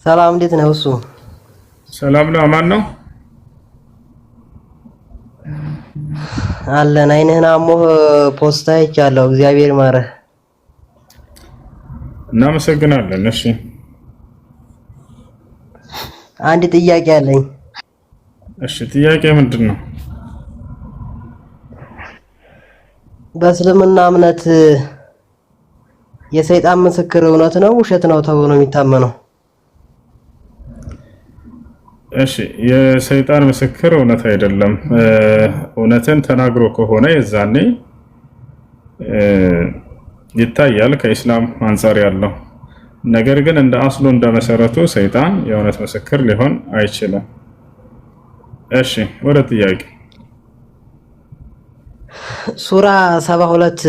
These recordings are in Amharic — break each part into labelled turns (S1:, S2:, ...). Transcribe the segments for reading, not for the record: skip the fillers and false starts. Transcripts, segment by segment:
S1: ሰላም እንዴት ነው? እሱ
S2: ሰላም ነው፣ አማን ነው
S1: አለን። አይንህን አሞህ ፖስታ አይቻለሁ። እግዚአብሔር ይማረህ።
S2: እናመሰግናለን። እሺ
S1: አንድ ጥያቄ አለኝ።
S2: እሺ ጥያቄ ምንድን ነው?
S1: በእስልምና እምነት የሰይጣን ምስክር እውነት ነው ውሸት ነው ተብሎ ነው የሚታመነው?
S2: እሺ የሰይጣን ምስክር እውነት አይደለም። እውነትን ተናግሮ ከሆነ የዛኔ ይታያል ከኢስላም አንፃር ያለው ነገር ግን እንደ አስሉ እንደ መሰረቱ ሰይጣን የእውነት ምስክር ሊሆን አይችልም። እሺ ወደ ጥያቄ
S1: ሱራ 72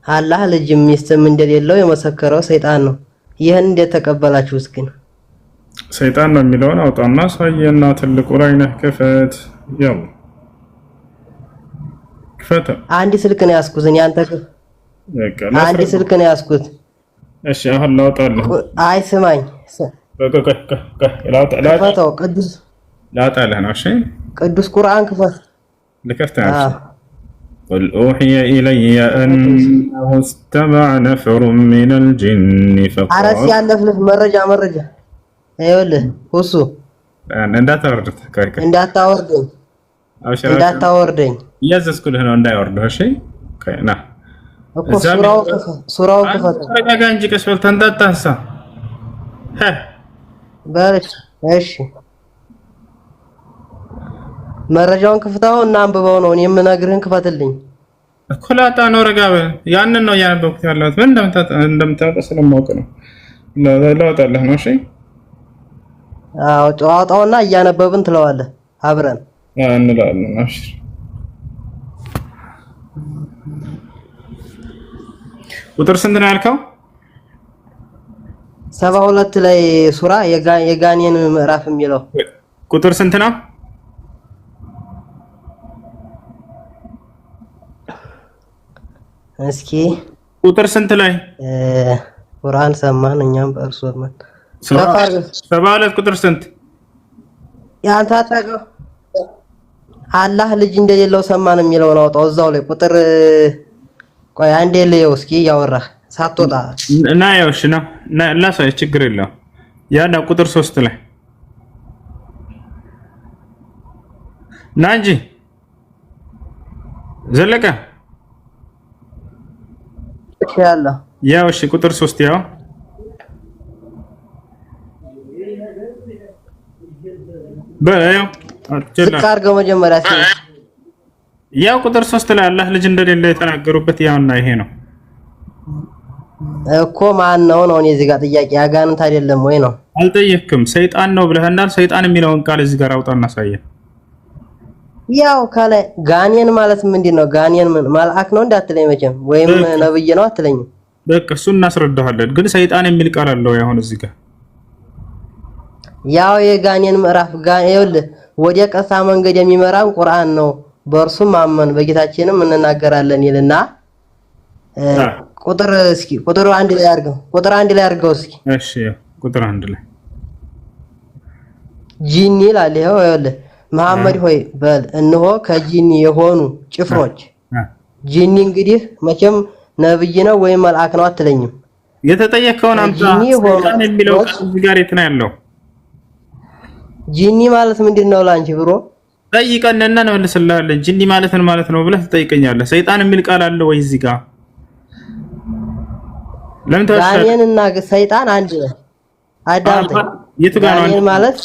S1: አላህ ልጅም ሚስትም እንደሌለው የመሰከረው ሰይጣን ነው። ይህን እንዴት ተቀበላችሁስ? ግን
S2: ሰይጣን ነው የሚለውን አውጣና ሳየና ትልቁ ላይ ነህ ክፈት። ያው ክፈት።
S1: አንድ ስልክ ነው ያስኩት እኔ አንተ አንድ ስልክ ነው ያስኩት።
S2: እሺ አሁን ላውጣልህ።
S1: አይ ስማኝ፣ ላውጣው ቅዱስ
S2: ላውጣልህ ነው። እሺ
S1: ቅዱስ ቁርአን ክፈት።
S2: ልከፍት ነው። قل أوحي إلي أنه استمع نفر من الجن فقال
S1: عرس ያለፍልህ መረጃ ይኸውልህ ሁሱ እንዳታወርደኝ
S2: እያዘዝኩልህ ነው እንዳይወርድህ። እሺ ና
S1: እኮ ሱራው ክፈት።
S2: ተረጋጋ እንጂ ቀስ በል ተንጣጣሳ
S1: በልሽ። እሺ መረጃውን ክፍታው እና አንብበው ነው የምነግርህን ክፈትልኝ
S2: እኮ። ላጣ ነው ረጋ በል። ያንን ነው ያነበብኩት ያለሁት ምን እንደምታውቅ ስለማውቅ ነው። ላውጣልህ ነው። እሺ
S1: አዎ ጨዋታውና እያነበብን ትለዋለህ አብረን
S2: እንላለን። እሺ ቁጥር ስንት ነው ያልከው?
S1: 72 ላይ ሱራ የጋኔን ምዕራፍ የሚለው
S2: ቁጥር ስንት ነው?
S1: እስኪ
S2: ቁጥር ስንት ላይ?
S1: ቁርአን ሰማን እኛም በእርሱ ወመን
S2: 72 ቁጥር ስንት?
S1: ያንተ አታውቀው? አላህ ልጅ እንደሌለው ሰማን የሚለውን አውጣው እዛው ላይ ቁጥር። ቆይ አንዴ ልየው እስኪ ያወራህ ሳትወጣ
S2: እና ያው እሺ ነው ላሳይ ችግር የለውም። ያና ቁጥር 3 ላይ ና እንጂ ዘለቀ
S1: ያለው
S2: ያው እሺ ቁጥር 3 ያው በያው
S1: አትጨርገው መጀመሪያ
S2: ያው ቁጥር 3 ላይ አላህ ልጅ እንደሌለ የተናገሩበት ያውና ይሄ ነው
S1: እኮ። ማን ነው እኔ እዚህ ጋር ጥያቄ አጋንንት አይደለም ወይ ነው?
S2: አልጠየቅክም። ሰይጣን ነው ብለህናል። ሰይጣን የሚለውን ቃል እዚህ ጋር አውጣና አሳየን።
S1: ያው ካለ ጋኔን ማለት ምንድነው? ጋኔን መልአክ ነው እንዳትለኝ መቼም፣ ወይም ነብይ ነው አትለኝም።
S2: በቃ እሱን እናስረዳሃለን። ግን ሰይጣን የሚል ቃል አለው አሁን እዚህ ጋር
S1: ያው የጋኔን ምዕራፍ ይኸውልህ ወደ ቀሳ መንገድ የሚመራን ቁርአን ነው። በእርሱም ማመን በጌታችንም እንናገራለን ይልና ቁጥር እስኪ ቁጥር 1 ላይ አድርገው። ቁጥር 1 ላይ አድርገው እስኪ።
S2: እሺ ቁጥር 1 ላይ
S1: ጂኒ ይላል። ይኸውልህ መሐመድ ሆይ በል እነሆ ከጂኒ የሆኑ ጭፍሮች። ጂኒ እንግዲህ መቼም ነብይ ነው ወይም መልአክ ነው አትለኝም።
S2: የተጠየቀውን አምጣ። ሰይጣን የሚለው ቃል እዚህ ጋር የት ነው ያለው?
S1: ጂኒ ማለት ምንድነው ላንቺ ብሮ?
S2: ጠይቀንና እንመልስልሃለን። ጂኒ ማለት ምን ማለት ነው ብለህ ትጠይቀኛለህ። ሰይጣን የሚል ቃል አለ ወይ እዚህ ጋር? ለምን ታውቃለህ?
S1: ጋኔንና ሰይጣን አንድ ነው። አዳምጠኝ።
S2: የቱ ጋር ነው
S1: ጋኔን ማለት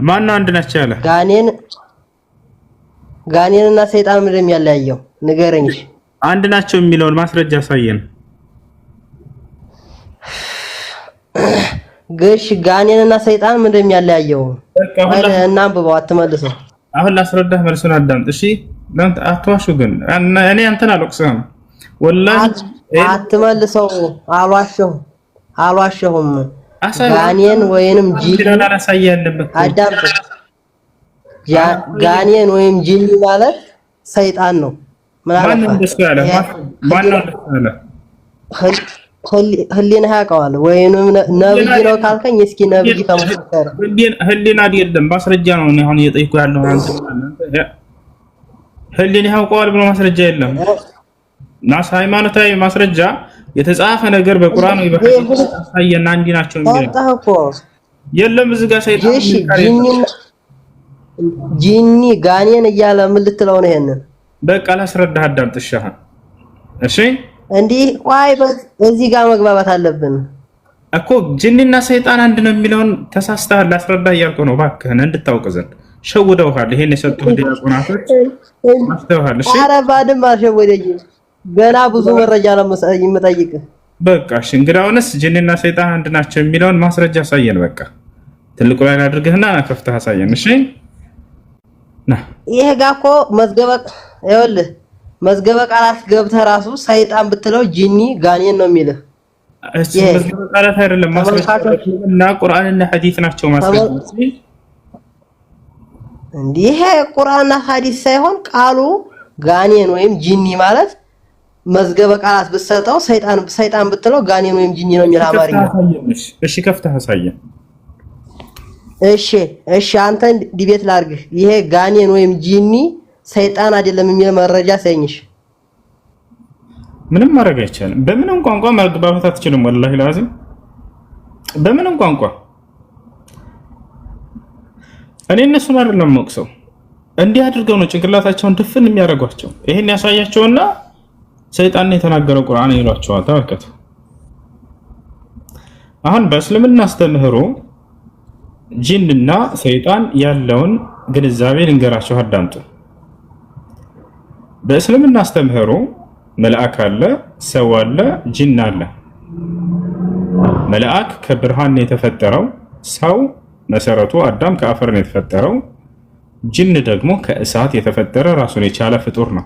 S2: ማን ነው አንድ ናቸው ያለ?
S1: ጋኔንና ሰይጣን ምንድነው የሚያለያየው? ንገረኝ።
S2: አንድ ናቸው የሚለውን ማስረጃ አሳየን።
S1: ግሽ ጋኔንና ሰይጣን ምንድነው የሚያለያየው? እናንብበው፣ አትመልሰው።
S2: አሁን ላስረዳህ፣ መልሱን አዳምጥ። እሺ ለምን አትዋሹ? ግን እኔ አንተን አልወቅስህም ወላሂ።
S1: አትመልሰው። አልዋሸሁም። ጋኔን ወይንም ጂኒ አዳምጥ። ጋኔን ወይም ጂኒ ማለት ሰይጣን ነው።
S2: ማን እንደሱ ያለ?
S1: ህሊና ያውቀዋል ወይንም ነብይ ነው ካልከኝ እስኪ ነብይ ከመሰከረ
S2: ህሊና አይደለም ማስረጃ ነው። እኔ አሁን እየጠየኩ ያለው አንተ ህሊና ያውቀዋል ብሎ ማስረጃ የለም። ናስ ሃይማኖታዊ ማስረጃ የተጻፈ ነገር በቁርአን ወይ በሐዲስ አሳየና እንዲ ናቸው የሚለው የለም። እዚህ ጋር ሰይጣን
S1: ጂኒ ጋኔን እያለ ምን ልትለው ነው? ይሄንን
S2: በቃ ላስረዳህ አዳምጥሻህ። እሺ
S1: እንዲህ ቆይ እዚህ ጋር መግባባት አለብን
S2: እኮ ጂኒና ሰይጣን አንድ ነው የሚለውን ተሳስተሃል። ላስረዳህ እያልኩ ነው እባክህን እንድታውቅ ዘንድ ሸውደውሃል። ይሄን የሰጡህ ዲያቆናቶች ማስተዋል። እሺ ኧረ ባድም አልሸወደኝ ገና ብዙ መረጃ ነው የምጠይቅህ። በቃ እሺ እንግዲያውንስ ጂኒና ሰይጣን አንድ ናቸው የሚለውን ማስረጃ አሳየን። በቃ ትልቁ ላይ አድርገህና ከፍተህ አሳየን። እሺ ና
S1: ይሄ ጋር እኮ መዝገበ ቃላት ገብተህ ራሱ ሰይጣን ብትለው ጂኒ ጋኔን ነው የሚልህ።
S2: እሺ መዝገበ ቃላት አይደለም ማስረጃና ቁርአንና ሐዲስ ናቸው ማስረጃ።
S1: እንዲህ ቁርአንና ሐዲስ ሳይሆን ቃሉ ጋኔን ወይም ጂኒ ማለት መዝገበ ቃላት ብትሰጠው ሰይጣን ብትለው ጋኔን ወይም ጂኒ ነው የሚል አማርኛ።
S2: እሺ ከፍተህ አሳየን።
S1: እሺ አንተ ዲቤት ላድርግህ። ይሄ ጋኔን ወይም ጂኒ ሰይጣን አይደለም የሚል መረጃ ሰኝሽ።
S2: ምንም ማድረግ አይቻልም። በምንም ቋንቋ መግባባት አትችልም። ወላሂ ላዚም በምንም ቋንቋ እኔ እነሱን አይደለም የምወቅሰው። እንዲህ አድርገው ነው ጭንቅላታቸውን ድፍን የሚያደርጓቸው። ይሄን ያሳያቸውና ሰይጣን የተናገረው ቁርአን ይሏቸዋል። ተመልከቱ። አሁን በእስልምና አስተምህሮ ጂንና ሰይጣን ያለውን ግንዛቤ ልንገራችሁ፣ አዳምጡ። በእስልምና አስተምህሮ መልአክ አለ፣ ሰው አለ፣ ጂን አለ። መልአክ ከብርሃን ነው የተፈጠረው። ሰው መሰረቱ አዳም ከአፈር ነው የተፈጠረው። ጂን ደግሞ ከእሳት የተፈጠረ ራሱን የቻለ ፍጡር ነው።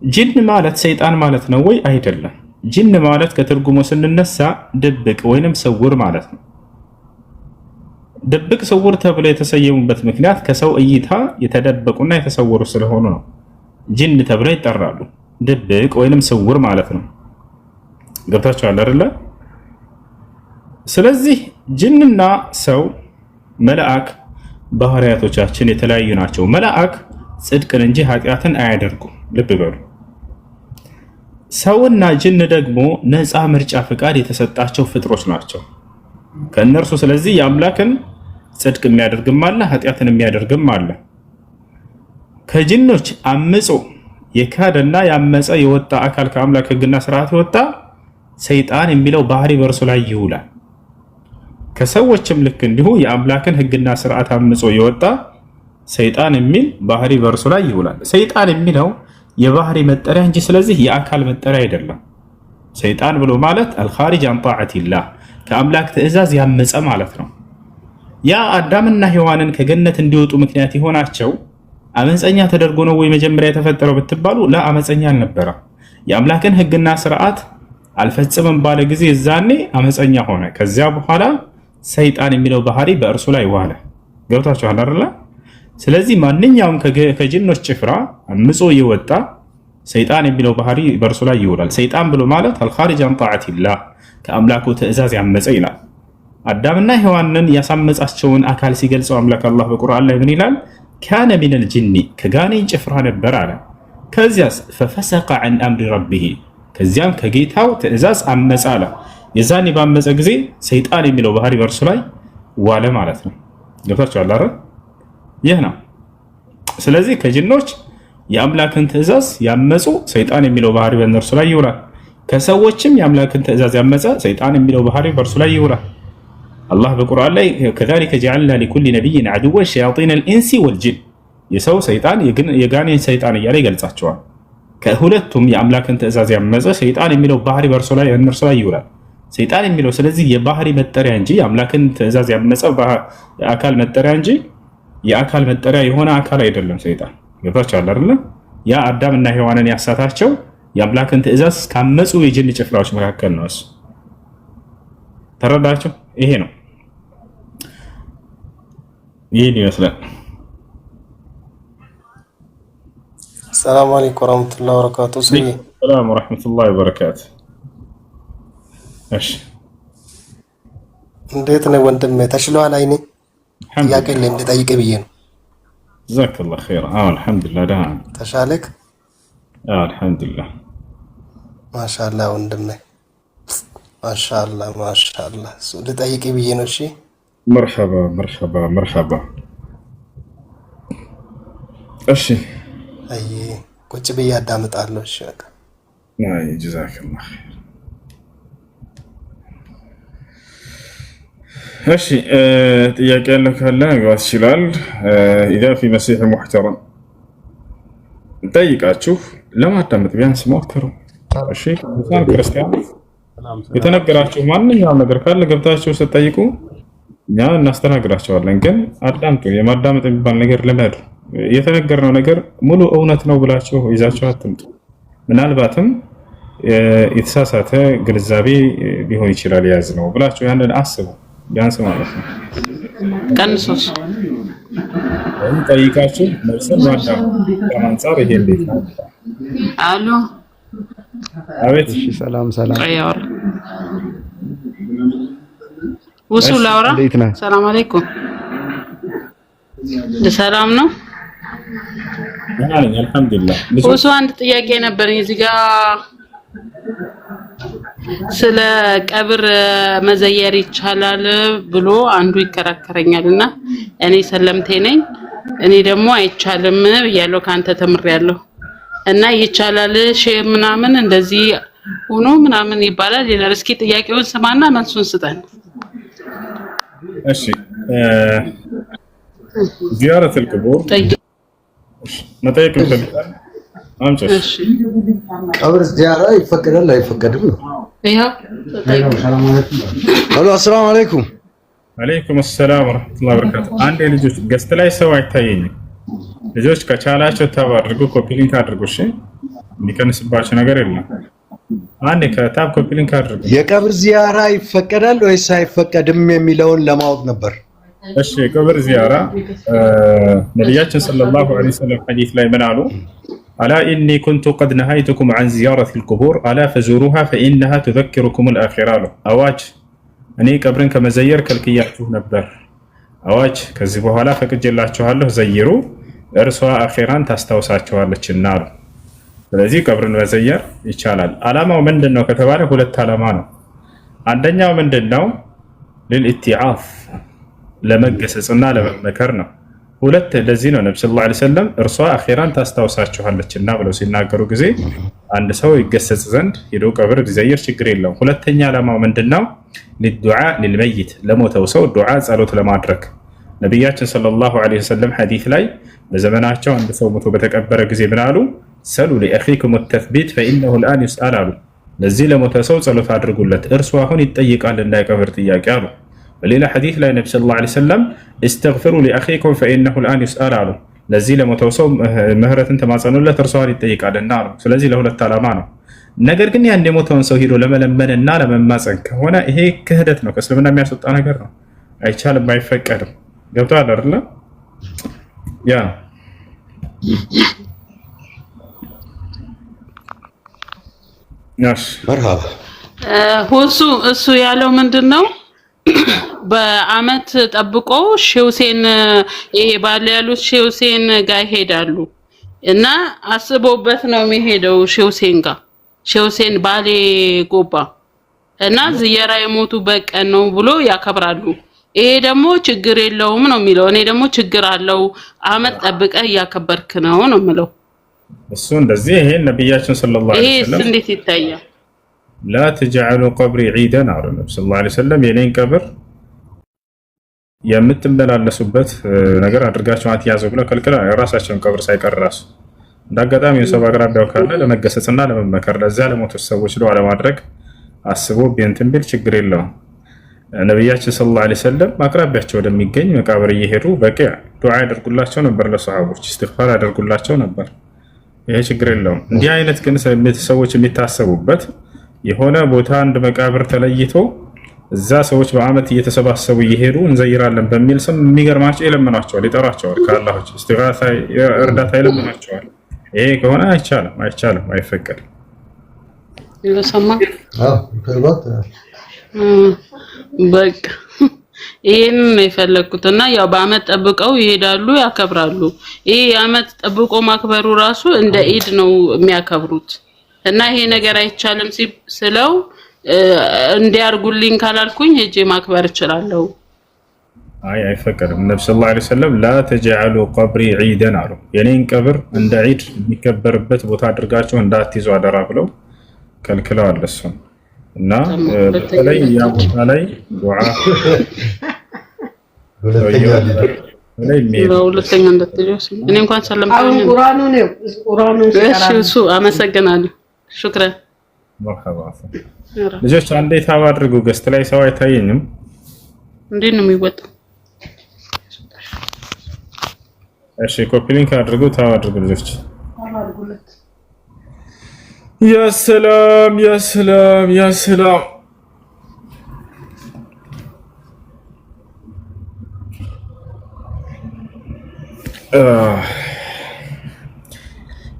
S2: ጂን ማለት ሰይጣን ማለት ነው ወይ? አይደለም። ጂን ማለት ከትርጉሙ ስንነሳ ድብቅ ወይንም ስውር ማለት ነው። ድብቅ ስውር ተብለው የተሰየሙበት ምክንያት ከሰው እይታ የተደበቁና የተሰወሩ ስለሆኑ ነው። ጂን ተብለው ይጠራሉ። ድብቅ ወይንም ስውር ማለት ነው። ገብታችኋል አይደለ? ስለዚህ ጂንና ሰው መልአክ ባህሪያቶቻችን የተለያዩ ናቸው። መልአክ ጽድቅን እንጂ ኃጢአትን አያደርጉም። ልብ በሉ። ሰውና ጂን ደግሞ ነፃ ምርጫ ፍቃድ የተሰጣቸው ፍጥሮች ናቸው ከእነርሱ። ስለዚህ የአምላክን ጽድቅ የሚያደርግም አለ፣ ኃጢአትን የሚያደርግም አለ። ከጂኖች አምጾ የካደና ያመፀ የወጣ አካል ከአምላክ ሕግና ስርዓት የወጣ ሰይጣን የሚለው ባህሪ በእርሱ ላይ ይውላል። ከሰዎችም ልክ እንዲሁ የአምላክን ሕግና ስርዓት አምጾ የወጣ ሰይጣን የሚል ባህሪ በእርሱ ላይ ይውላል። ሰይጣን የሚለው የባህሪ መጠሪያ እንጂ ስለዚህ የአካል መጠሪያ አይደለም። ሰይጣን ብሎ ማለት አልኻሪጅ አን ጣዓቲላህ ከአምላክ ትእዛዝ ያመፀ ማለት ነው። ያ አዳምና ሔዋንን ከገነት እንዲወጡ ምክንያት የሆናቸው አመፀኛ ተደርጎ ነው ወይ መጀመሪያ የተፈጠረው ብትባሉ ለአመፀኛ አልነበረ። የአምላክን ሕግና ስርዓት አልፈጽምም ባለ ጊዜ እዛኔ አመፀኛ ሆነ። ከዚያ በኋላ ሰይጣን የሚለው ባህሪ በእርሱ ላይ ዋለ። ገብታችኋል አይደል? ስለዚህ ማንኛውም ከጂኖች ጭፍራ አምጾ የወጣ ሰይጣን የሚለው ባህሪ በእርሱ ላይ ይውላል። ሰይጣን ብሎ ማለት አልኻሪጅ አን ጣዓቲላህ ከአምላኩ ትእዛዝ ያመፀ ይላል። አዳምና ሔዋንን ያሳመጻቸውን አካል ሲገልጸው አምላክ አላህ በቁርአን ላይ ምን ይላል? ካነ ሚነል ጂኒ ከጋኔን ጭፍራ ነበር አለ። ከዚያስ ፈፈሰቀ ዐን አምሪ ረቢሂ ከዚያም ከጌታው ትእዛዝ አመፀ አለ። የዛኔ ባመፀ ጊዜ ሰይጣን የሚለው ባህሪ በእርሱ ላይ ዋለ ማለት ነው። ገብታችኋል አይደል? ይህ ነው። ስለዚህ ከጅኖች የአምላክን ትእዛዝ ያመፁ ሰይጣን የሚለው ባህሪ በእነርሱ ላይ ይውላል። ከሰዎችም የአምላክን ትእዛዝ ያመፀ ሰይጣን የሚለው ባህሪ በእርሱ ላይ ይውላል። አላህ በቁርአን ላይ ከዛሊከ ጀዐልና ሊኩሊ ነቢይን ዐዱወን ሸያጢነል ኢንሲ ወልጂን የሰው ሰይጣን የጋኔን ሰይጣን እያለ ይገልጻቸዋል። ከሁለቱም የአምላክን ትእዛዝ ያመፀ ሰይጣን የሚለው ባህሪ በእርሱ ላይ እነርሱ ላይ ይውላል። ሰይጣን የሚለው ስለዚህ የባህሪ መጠሪያ እንጂ የአምላክን ትእዛዝ ያመፀ አካል መጠሪያ እንጂ የአካል መጠሪያ የሆነ አካል አይደለም። ሰይጣን ገብታችኋል አይደል? ያ አዳምና ሔዋንን ያሳታቸው የአምላክን ትእዛዝ ካመፁ የጅን ጭፍራዎች መካከል ነው። እሱ ተረዳችሁ? ይሄ ነው። ይሄን ይመስላል።
S3: ሰላም አለይኩም ወራህመቱላሂ ወበረካቱ።
S2: ሰላም ወራህመቱላሂ ወበረካቱ። እሺ
S3: እንዴት ነው ወንድም? ተሽሏል? አይኔ ጥያቄ ልጠይቅ ብዬ ነው።
S2: ጀዛከላሁ ኸይር። አልሐምዱሊላህ ደህና ነኝ።
S3: ተሻለክ?
S2: አልሐምዱሊላህ
S3: ማሻአላህ ወንድም፣ ማሻአላህ ማሻአላህ። ልጠይቅ ብዬ ነው። እሺ
S2: መርሐባ መርሐባ መርሐባ። እሺ
S3: አይ ቁጭ ብዬ አዳምጣለሁ። እሺ በቃ
S2: አይ ጀዛከላህ ኸይር። እሺ ጥያቄ ያለው ካለ መግባት ይችላል። ኢዛ ፊ መሲሕ ሙሕተረም ጠይቃችሁ ለማዳመጥ ቢያንስ ሞክሩ። እሺ ክርስቲያን ክርስቲያን የተነገራችሁ ማንኛውም ነገር ካለ ገብታችሁ ስትጠይቁ እኛ እናስተናግዳቸዋለን። ግን አዳምጡ። የማዳመጥ የሚባል ነገር ልመዱ። የተነገርነው ነገር ሙሉ እውነት ነው ብላችሁ ይዛችሁ አትምጡ። ምናልባትም የተሳሳተ ግንዛቤ ሊሆን ይችላል ያዝ ነው ብላችሁ ያንን አስቡ። ቢያንስ ማለት ነው
S4: ቀንሶስ
S2: ጠይቃችሁ መልስን ማዳመጥ ከአንጻር ይሄ እንዴት ነው?
S4: አሎ
S2: አቤት።
S5: ሰላም ሰላም።
S4: አያወራ ውሱ ላውራ። ሰላም አለይኩም። ሰላም ነው።
S2: ደህና ነኝ አልሐምዱሊላህ።
S4: ውሱ አንድ ጥያቄ ነበረኝ እዚህ ጋር ስለ ቀብር መዘየር ይቻላል ብሎ አንዱ ይከራከረኛልና እኔ ሰለምቴ ነኝ። እኔ ደግሞ አይቻልም ብያለሁ፣ ካንተ ተምሬያለሁ። እና ይቻላል ሼህ ምናምን እንደዚህ ሆኖ ምናምን ይባላል ይላል። እስኪ ጥያቄውን ስማና መልሱን ስጠን።
S2: እሺ ዚያረተ القبور መጠየቅ ይፈልጋል።
S4: እሺ
S5: ቀብር ዚያራ ይፈቀዳል አይፈቀድም?
S4: ይሄው
S5: ሄሎ አሰላሙ አለይኩም።
S2: አለይኩም ሰላም ወራህመቱላሂ ወበረካቱ። አንድ ልጆች ገስት ላይ ሰው አይታየኝም። ልጆች ከቻላችሁ ታብ አድርጉ፣ ኮፒ ሊንክ አድርጉ። እሺ የሚቀንስባችሁ ነገር የለም። አንዴ ከታብ ኮፒ ሊንክ አድርጉ።
S5: የቀብር ዚያራ ይፈቀዳል ወይስ አይፈቀድም የሚለውን ለማወቅ ነበር።
S2: እሺ ቀብር ዚያራ ነብያችን ሰለላሁ ዐለይሂ ወሰለም ሐዲስ ላይ ምን አሉ? አላ ኢኒ ኩንቱ ቀድ ነሃይቱኩም ዐን ዚያረቲ القبور አላ ፈዙሩሃ ፈኢነሃ ትዘክሩኩም الአኺራ። አዋጅ እኔ ቀብርን ከመዘየር ከልክያችሁ ነበር። አዋጅ ከዚህ በኋላ ፈቅጄላችኋለሁ፣ ዘይሩ፣ እርሷ አኺራን ታስታውሳችኋለችና አሉ። ስለዚህ ቀብርን መዘየር ይቻላል። አላማው ምንድነው ከተባለ ሁለት አላማ ነው። አንደኛው ምንድነው? ለልኢትዓፍ ለመገሰጽና ለመመከር ነው። ሁለት ለዚህ ነው ነብዩ ሰለላሁ ዐለይሂ ወሰለም እርሷ አኺራን ታስታውሳችኋለችና ብለው ሲናገሩ ጊዜ አንድ ሰው ይገሰጽ ዘንድ ሄዶ ቀብር ቢዘየር ችግር የለውም። ሁለተኛ ዓላማው ምንድነው? ለዱዓ ለልመይት ለሞተው ሰው ዱዓ ጸሎት ለማድረግ ነብያችን ሰለላሁ ዐለይሂ ወሰለም ሐዲስ ላይ በዘመናቸው አንድ ሰው ሞቶ በተቀበረ ጊዜ ምን አሉ? ሰሉ ለአኺኩም التثبيت فانه الان يسأل አሉ። ለዚህ ለሞተ ሰው ጸሎት አድርጉለት፣ እርሱ አሁን ይጠይቃል እንዳይቀብር ጥያቄ አሉ። በሌላ ሐዲስ ላይ ነብዩ ሰለላሁ ዐለይሂ ወሰለም استغفروا لاخيكم فانه الان يسأل አሉ። ለዚህ ለሞተው ሰው ምህረትን ተማጸኑለት፣ እርሱ አሁን ይጠይቃልና አሉ። ስለዚህ ለሁለት ዓላማ ነው። ነገር ግን ያን የሞተውን ሰው ሄዶ ለመለመንና ለመማፀን ከሆነ ይሄ ክህደት ነው፣ ከእስልምና የሚያስወጣ ነገር ነው። አይቻልም፣ አይፈቀድም። ገብቶሃል አይደል? ያ
S5: መርሃባ
S4: ሁሱ እሱ ያለው ምንድነው? በአመት ጠብቆ ሼህ ሁሴን ይሄ ባለ ያሉት ሼህ ሁሴን ጋር ይሄዳሉ እና አስቦበት ነው የሚሄደው ሼህ ሁሴን ጋር ሼህ ሁሴን ባሌ ጎባ እና ዝየራ የሞቱ በቀን ነው ብሎ ያከብራሉ። ይሄ ደግሞ ችግር የለውም ነው የሚለው። እኔ ደግሞ ችግር አለው፣ አመት ጠብቀህ እያከበርክ ነው ነው የሚለው
S2: እሱ። እንደዚህ ይሄ ነብያችን ሰለላሁ ዐለይሂ ወሰለም
S4: ይሄ እንዴት ይታያል?
S2: لا تجعلوا قبري عيدا አሉ ነብዩ ሰለላሁ ዐለይሂ ወሰለም። የኔን ቀብር የምትመላለሱበት ነገር አድርጋችሁ አትያዙ ብለው ከልክለዋል። የራሳቸውን ቀብር ሳይቀር ራሱ እንዳጋጣሚ ሰው አቅራቢያው ካለ ለመገሰጽና ለመመከር ለዚያ ለሞቱ ሰዎች ዱዓ ለማድረግ አስቦ ቢንትን ቢል ችግር የለውም። ነብያችን ሰለላሁ ዐለይሂ ወሰለም አቅራቢያቸው ወደሚገኝ መቃብር እየሄዱ በቂ ዱዓ ያደርጉላቸው ነበር፣ ለሰሃቦች ኢስቲግፋር ያደርጉላቸው ነበር። ይሄ ችግር የለውም። እንዲህ አይነት ግን ሰዎች የሚታሰቡበት የሆነ ቦታ አንድ መቃብር ተለይቶ እዛ ሰዎች በአመት እየተሰባሰቡ እየሄዱ እንዘይራለን በሚል ስም የሚገርማቸው ይለምናቸዋል፣ ይጠራቸዋል፣ ከአላህ ኢስቲጋሳ እርዳታ ይለምናቸዋል። ይሄ ከሆነ አይቻልም፣ አይቻልም፣ አይፈቀድም።
S4: ለሰማ በቃ ይሄን ነው የፈለኩት እና ያው በአመት ጠብቀው ይሄዳሉ ያከብራሉ። ይሄ የአመት ጠብቆ ማክበሩ ራሱ እንደ ኢድ ነው የሚያከብሩት እና ይሄ ነገር አይቻልም ስለው እንዲያርጉልኝ ካላልኩኝ ሄጄ ማክበር እችላለሁ።
S2: አይ አይፈቀድም። ነብዩ ሰለላሁ ዐለይሂ ወሰለም ላ ተجعሉ ቀብሪ ዒደን አሉ። የኔን ቀብር እንደ ዒድ የሚከበርበት ቦታ አድርጋችሁ እንዳትይዙ አደራ ብለው ከልክለዋል። እሱን እና በተለይ ያ ቦታ ላይ ዱዓ
S4: ሁለተኛ እንደተጀስ እኔ እንኳን ሰለምታኝ እሱ አመሰግናለሁ። ሹክራን
S2: መርሐባ። ልጆች አንዴ ታብ አድርጉ። ገስት ላይ ሰው አይታየኝም።
S4: እንዴት ነው የሚወጣው?
S2: እሺ ኮፒ ሊንክ አድርጉ። ታብ አድርጉ ልጆች። ያ ሰላም ያ ሰላም ያ ሰላም።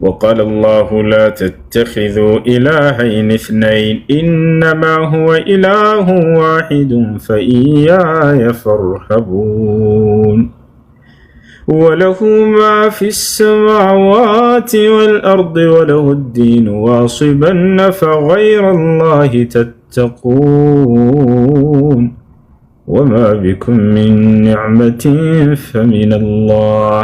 S2: وقال الله لا تتخذوا إلهين اثنين إنما هو إله واحد فإياي فارهبون وله ما في السماوات والأرض وله الدين واصبا فغير الله تتقون وما بكم من نعمة فمن الله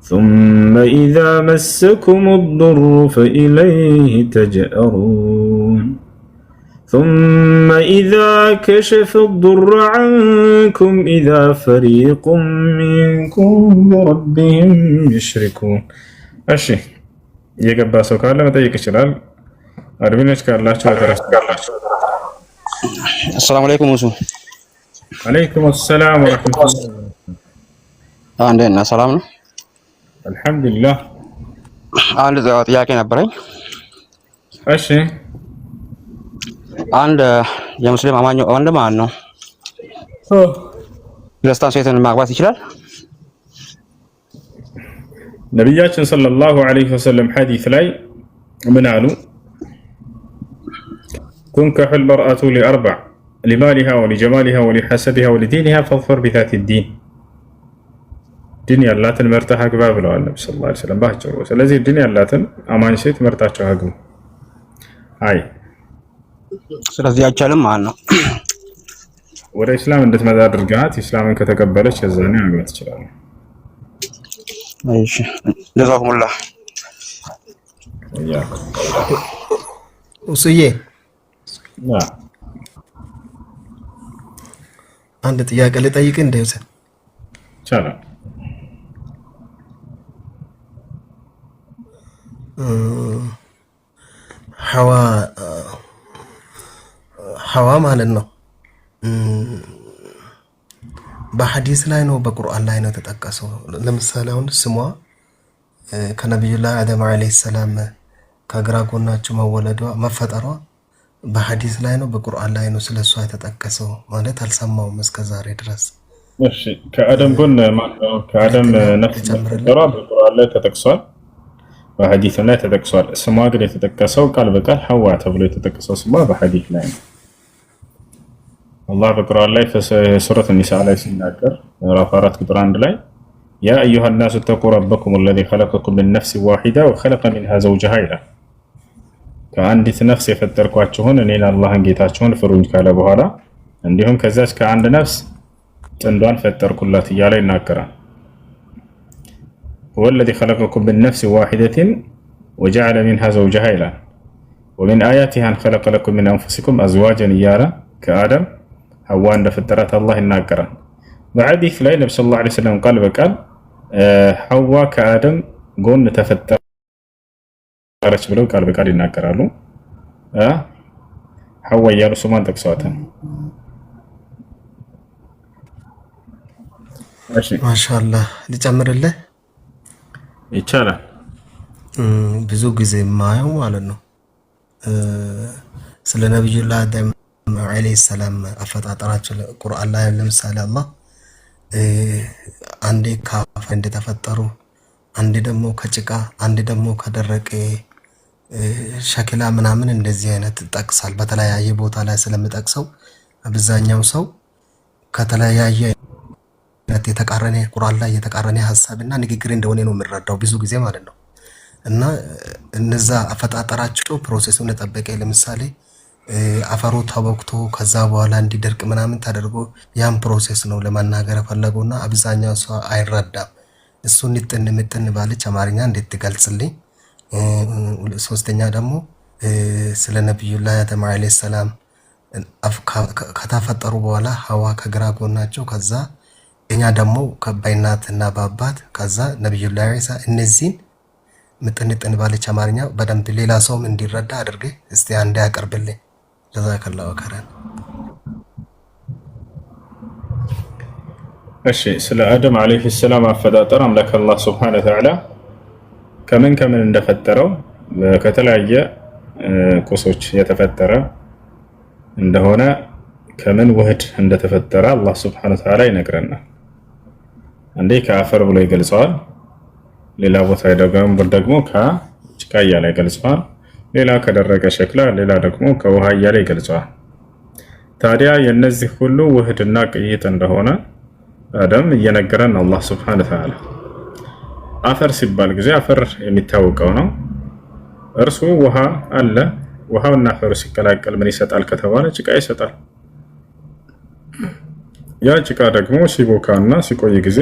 S2: ثم إذا مسكم الضر فإليه تجأرون ثم إذا كشف الضر عنكم إذا فريق منكم بربهم يشركون أشي يقبع سوكال لما تيجي كشلال أربينش كارلاش
S6: السلام عليكم موسو.
S2: عليكم السلام ورحمة الله.
S6: عندنا سلام.
S2: الحمد لله.
S6: عند ጥያቄ ነበረኝ።
S2: እሺ
S6: አንድ የሙስሊም አማኝ ወንድ ማን ነው ክርስቲያን ሴትን ማግባት ይችላል?
S2: ነብያችን ሰለላሁ ዐለይሂ ወሰለም ሐዲስ ላይ ምን አሉ? تنكح المرأة لأربع لمالها ولجمالها ولحسبها ولدينها فاظفر بذات الدين ዲን ያላትን መርጠህ አግባ ብለዋል ነብዩ ሰለላሁ ዐለይሂ ወሰለም ባጭሩ። ስለዚህ ዲን ያላትን አማኝ ሴት መርጣችሁ አግቡ። አይ
S6: ስለዚህ አይቻልም ማለት ነው።
S2: ወደ እስላም እንድትመጣ አድርጋት እስላምን ከተቀበለች ከዛኔ ማግባት ትችላለህ።
S6: እሺ ጀዛኩሙላህ።
S2: ያ
S3: ኡስዬ አንድ ጥያቄ ልጠይቅ እንደውስ
S2: ይቻላል። ሐዋ ማለት ነው በሐዲስ ላይ ነው በቁርአን ላይ ነው ተጠቀሰው? ለምሳሌ አሁን ስሟ ከነብዩላህ አደም አለይሂ ሰላም ከግራ ጎናቸው መወለዷ መፈጠሯ በሐዲስ ላይ ነው በቁርአን ላይ ነው ስለሷ የተጠቀሰው? ማለት አልሰማውም እስከዛሬ ድረስ። እሺ ከአደም ጎን ከአደም ነፍስ መፈጠሯ በቁርአን ላይ ተጠቅሷል፣ በሐዲስ ላይ ተጠቅሷል። ስሟ ግን የተጠቀሰው ቃል በቃል ሐዋ ተብሎ የተጠቀሰው ስሟ በሐዲስ ላይ ነው። አላህ በቁርአን ላይ ሱረት ኒሳ ላይ ሲናገር ምዕራፍ 4 ቁጥር 1 ላይ ያ አዩሃ الناس اتقوا ربكم الذي خلقكم من نفس واحدة وخلق منها زوجها ይላል። ከአንዲት ነፍስ የፈጠርኳችሁን እኔን አላህን ጌታችሁን ፍሩኝ ካለ በኋላ እንዲሁም ከዛች ከአንድ ነፍስ ጥንዷን ፈጠርኩላት እያለ ይናገራል። هو الذي خلقكم من نفس واحدة وجعل منها زوجها ይላል። ومن آياته أن خلق لكم من أنفسكم أزواجا እያለ ከአደም ሐዋ እንደፈጠራት አላህ ይናገራል። በሐዲስ ላይ ነብዩ ሰለላሁ ዐለይሂ ወሰለም ቃል በቃል ሐዋ ከአደም ጎን ተፈጠረች ብለው ቃል በቃል ይናገራሉ። ሐዋ እያሉ ስሟን ጠቅሰዋታል። እሺ
S3: ማሻአላህ ልጨምርልህ
S2: ይቻላል።
S3: ብዙ ጊዜ ማየው ማለት ነው ስለ ነብዩላህ አደም አለይሂ ሰላም አፈጣጠራቸው ቁርአን ላይ ለምሳሌ አላህ አንዴ ከአፈር እንደተፈጠሩ፣ አንዴ ደግሞ ከጭቃ፣ አንዴ ደግሞ ከደረቀ ሸክላ ምናምን እንደዚህ አይነት ጠቅሳል። በተለያየ ቦታ ላይ ስለምጠቅሰው አብዛኛው ሰው ከተለያየ የተቃረነ ቁርአን ላይ የተቃረነ ሐሳብና ንግግር እንደሆነ ነው የሚረዳው ብዙ ጊዜ ማለት ነው። እና እነዛ አፈጣጠራቸው ፕሮሰሱን የጠበቀ ለምሳሌ አፈሩ ተቦክቶ ከዛ በኋላ እንዲደርቅ ምናምን ተደርጎ ያን ፕሮሰስ ነው ለማናገር ፈለጉና አብዛኛው ሰው አይረዳም። እሱን ምጥን ባለች አማርኛ እንዴት ትገልጽልኝ? ሶስተኛ ደግሞ ስለ ነብዩላህ አደም አለይሂ ሰላም ከተፈጠሩ በኋላ ሐዋ ከግራ ጎናቸው ከዛ እኛ ደግሞ በእናትና በአባት ከዛ ነብዩላህ ኢሳ እነዚህን ምጥን ባለች አማርኛ በደንብ ሌላ ሰውም እንዲረዳ አድርጌ እስቲ አንዴ አቀርብልኝ። ጀዛከላሁ ኸይራን።
S2: እሺ ስለ አደም አለይሂ ሰላም አፈጣጠር አምላክ አላህ ሱብሓነሁ ወተዓላ ከምን እንደፈጠረው ከተለያየ ቁሶች የተፈጠረ እንደሆነ ከምን ውህድ እንደተፈጠረ አላህ ሱብሓነሁ ወተዓላ ይነግረናል። አንዴ ከአፈር ብሎ ይገልጸዋል። ሌላ ቦታ ደግሞ ከጭቃ እያለ ይገልጸዋል። ሌላ ከደረቀ ሸክላ፣ ሌላ ደግሞ ከውሃ እያለ ይገልጸዋል። ታዲያ የነዚህ ሁሉ ውህድና ቅይጥ እንደሆነ አደም እየነገረን አላህ ሱብሓነሁ ወተዓላ። አፈር ሲባል ጊዜ አፈር የሚታወቀው ነው። እርሱ ውሃ አለ። ውሃውና አፈሩ ሲቀላቀል ምን ይሰጣል ከተባለ ጭቃ ይሰጣል። ያ ጭቃ ደግሞ ሲቦካና ሲቆይ ጊዜ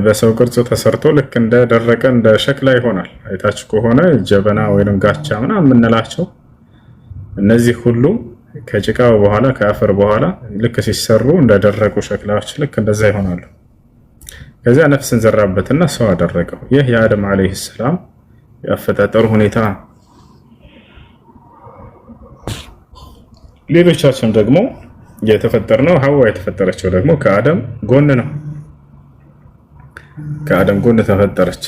S2: በሰው ቅርጽ ተሰርቶ ልክ እንደ ደረቀ እንደ ሸክላ ይሆናል። አይታችሁ ከሆነ ጀበና ወይንም ጋቻ ምናምን የምንላቸው እነዚህ ሁሉ ከጭቃው በኋላ ከአፈር በኋላ ልክ ሲሰሩ እንደደረቁ ሸክላዎች ልክ እንደዛ ይሆናሉ። ከዚያ ነፍስን ዘራበትና ሰው አደረገው። ይህ የአደም አለይሂ ሰላም ያፈጣጠሩ ሁኔታ። ሌሎቻችን ደግሞ የተፈጠርነው ሐዋ የተፈጠረችው ደግሞ ከአደም ጎን ነው። ከአደም ጎን ተፈጠረች።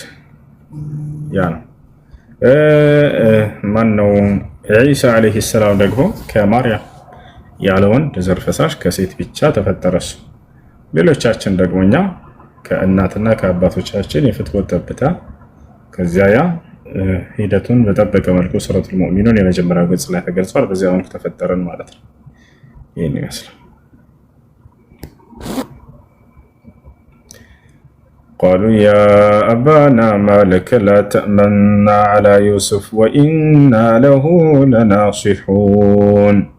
S2: ያ ነው ማን ነው? ኢሳ አለይሂ ሰላም ደግሞ ከማርያም ያለ ወንድ ዘር ፈሳሽ ከሴት ብቻ ተፈጠረች። ሌሎቻችን ደግሞ እኛ ከእናትና ከአባቶቻችን የፍትወት ጠብታ ከዚያ ያ ሂደቱን በጠበቀ መልኩ ሱረቱል ሙእሚኑን የመጀመሪያው ገጽ ላይ ተገልጿል። በዚያ መልኩ ተፈጠረን ማለት ነው። ይሄን ይመስላል። قالوا يا أبانا ما لك لا تأمنا على يوسف وإنا له لناصحون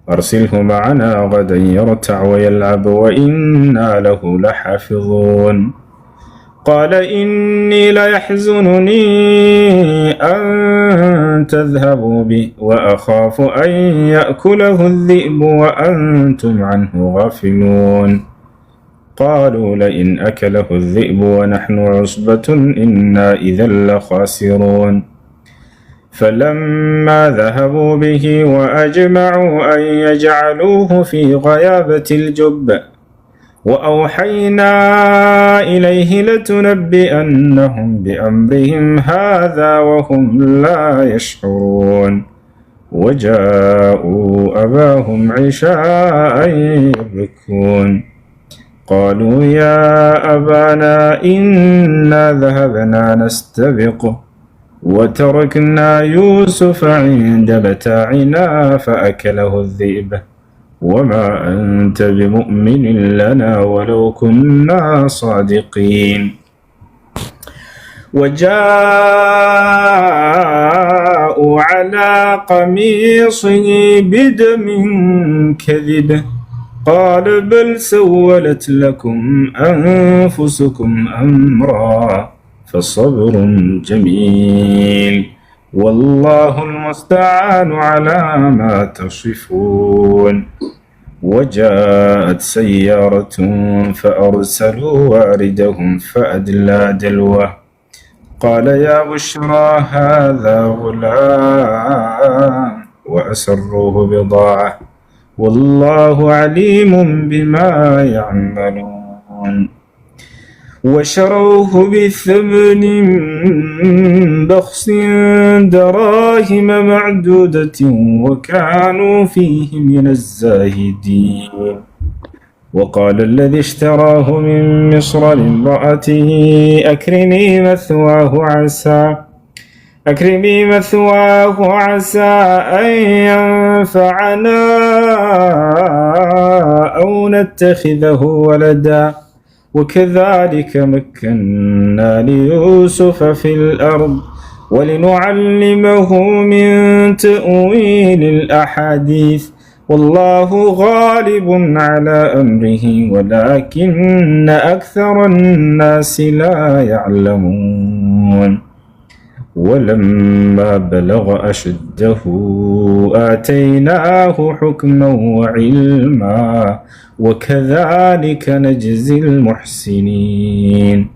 S2: أرسله معنا غدا يرتع ويلعب وإنا له لحافظون قال إني ليحزنني أن تذهبوا به وأخاف أن يأكله الذئب وأنتم عنه غافلون قالوا لئن أكله الذئب ونحن عصبة إنا إذا لخاسرون فلما ذهبوا به وأجمعوا أن يجعلوه في غيابة الجب وأوحينا إليه لتنبئنهم بأمرهم هذا وهم لا يشعرون وجاءوا أباهم عشاء يبكون قالوا يا أبانا إنا ذهبنا نستبق وتركنا يوسف عند متاعنا فأكله الذئب وما أنت بمؤمن لنا ولو كنا صادقين وجاءوا على قميصه بدم كذب قال بل سولت لكم أنفسكم أمرا فصبر جميل والله المستعان على ما تصفون وجاءت سيارة فأرسلوا واردهم فأدلى دلوه قال يا بشرى هذا غلام وأسروه بضاعة والله عليم بما يعملون وشروه بثمن بخس دراهم معدودة وكانوا فيه من الزاهدين وقال الذي اشتراه من مصر لامرأته أكرمي مثواه عسى أن ينفعنا أو نتخذه ولدا وكذلك مكنا ليوسف في الأرض ولنعلمه من تأويل الأحاديث والله غالب على أمره ولكن أكثر الناس لا يعلمون ولما بلغ أشده آتيناه حكما وعلما وكذلك نجزي المحسنين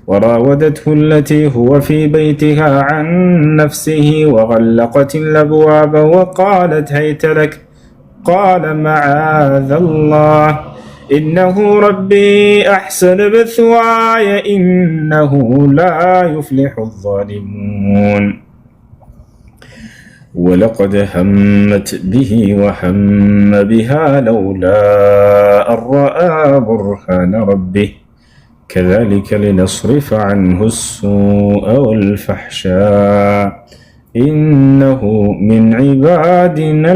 S2: وراودته التي هو في بيتها عن نفسه وغلقت الأبواب وقالت هيت لك قال معاذ الله إنه ربي أحسن مثواي إنه لا يفلح الظالمون ولقد همت به وهم بها لولا أن رأى برهان ربه كذلك لنصرف عنه السوء والفحشاء إنه من عبادنا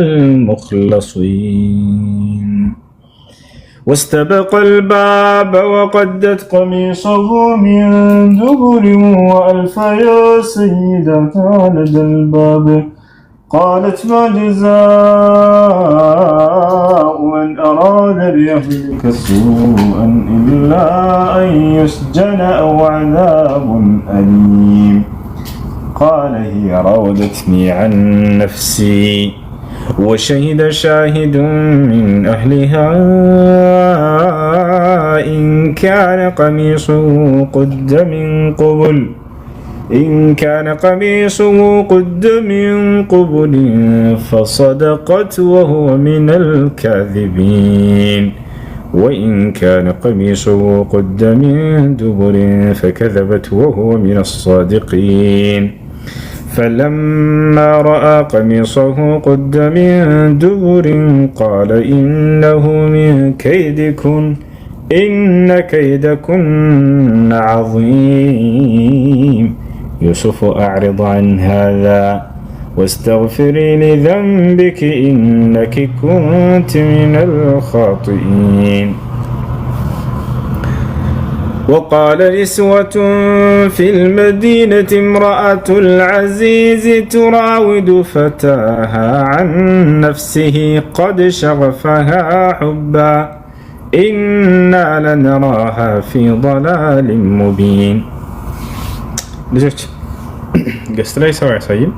S2: المخلصين واستبق الباب وقدت قميصه من دبر وألف يا سيدتها لدى الباب قالت ما جزاء من أراد بأهلك سوءا إلا أن يسجن أو عذاب أليم قال هي راودتني عن نفسي وشهد شاهد من أهلها إن كان قميصه قد من قبل فصدقت وهو من الكاذبين وإن كان قميصه قد من دبر فكذبت وهو من الصادقين فلما رأى قميصه قد من دبر قال إنه من كيدكن إن كيدكن عظيم يوسف أعرض عن هذا واستغفري لذنبك إنك كنت من الخاطئين وقال نسوة في المدينة امرأة العزيز تراود فتاها عن نفسه قد شغفها حبا إنا لنراها في ضلال مبين ልጆች ገስት ላይ ሰው ያሳይም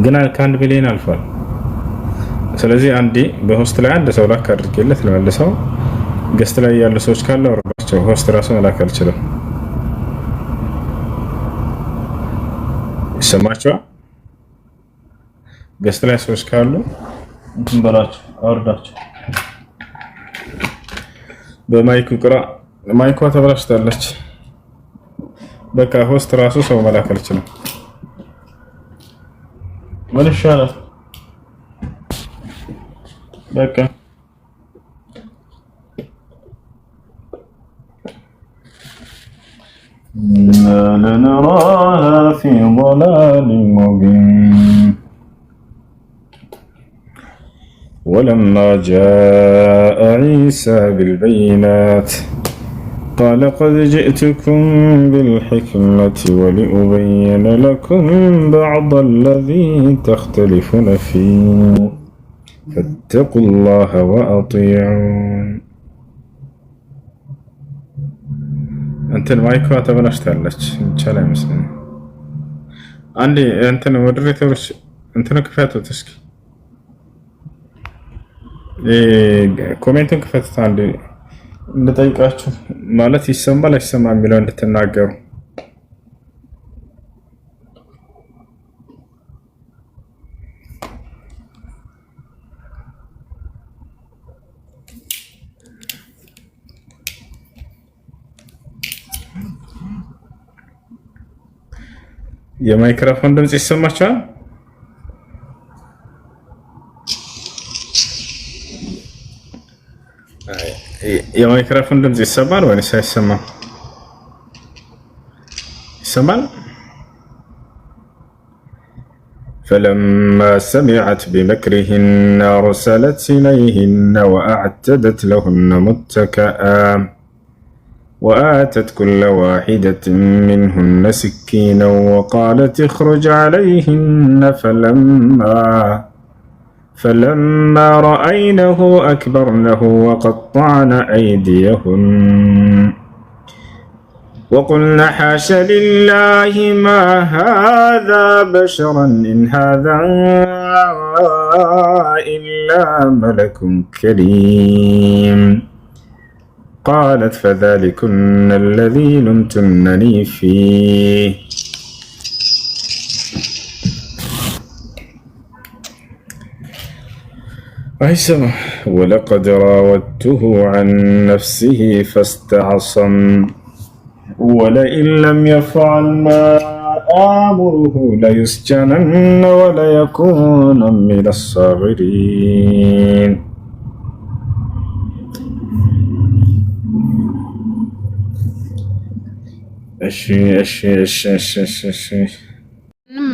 S2: ግን ከአንድ ሚሊዮን አልፏል። ስለዚህ አንዴ በሆስት ላይ አንድ ሰው ላክ አድርጌለት ለመልሰው ገስት ላይ ያሉ ሰዎች ካለ አውርዳቸው። ሆስት ራሱ መላክ አልችልም። ይሰማቸዋል። ገስት ላይ ሰዎች ካሉ እንትን በላቸው አውርዳቸው። በማይኩ ቅራ። ማይኳ ተበላሽታለች። በቃ ሆስት ራሱ ሰው መላክ አልችልም። ምን ይሻላል? በቃ لنراها في ضلال مبين ولما جاء عيسى بالبينات قال قد جئتكم بالحكمة ولأبين لكم بعض الذي تختلفون فيه فاتقوا الله وأطيعون أنت المايكو تبلشتلش إن شاء الله مسلم عندي أنت مودريتور وش أنت كفاته تسكي ኮሜንቱን ክፈቱት። አንዴ እንጠይቃችሁ ማለት ይሰማል አይሰማም የሚለው እንድትናገሩ። የማይክሮፎን ድምጽ ይሰማችኋል? የማይክሮፎን ድምጽ ይሰማል ወይስ አይሰማም? ይሰማል? فلما سمعت بمكرهن أرسلت إليهن وأعتدت لهن متكئا وآتت كل واحدة منهن سكينا وقالت اخرج عليهن فلما رأينه أكبرنه وقطعن أيديهن وقلن حاش لله ما هذا بشرا إن هذا إلا ملك كريم قالت فذلكن الذي لمتنني فيه አይሰማ ولقد راودته عن نفسه فاستعصم ولئن لم يفعل ما آمره ليسجنن وليكون من الصاغرين እሺ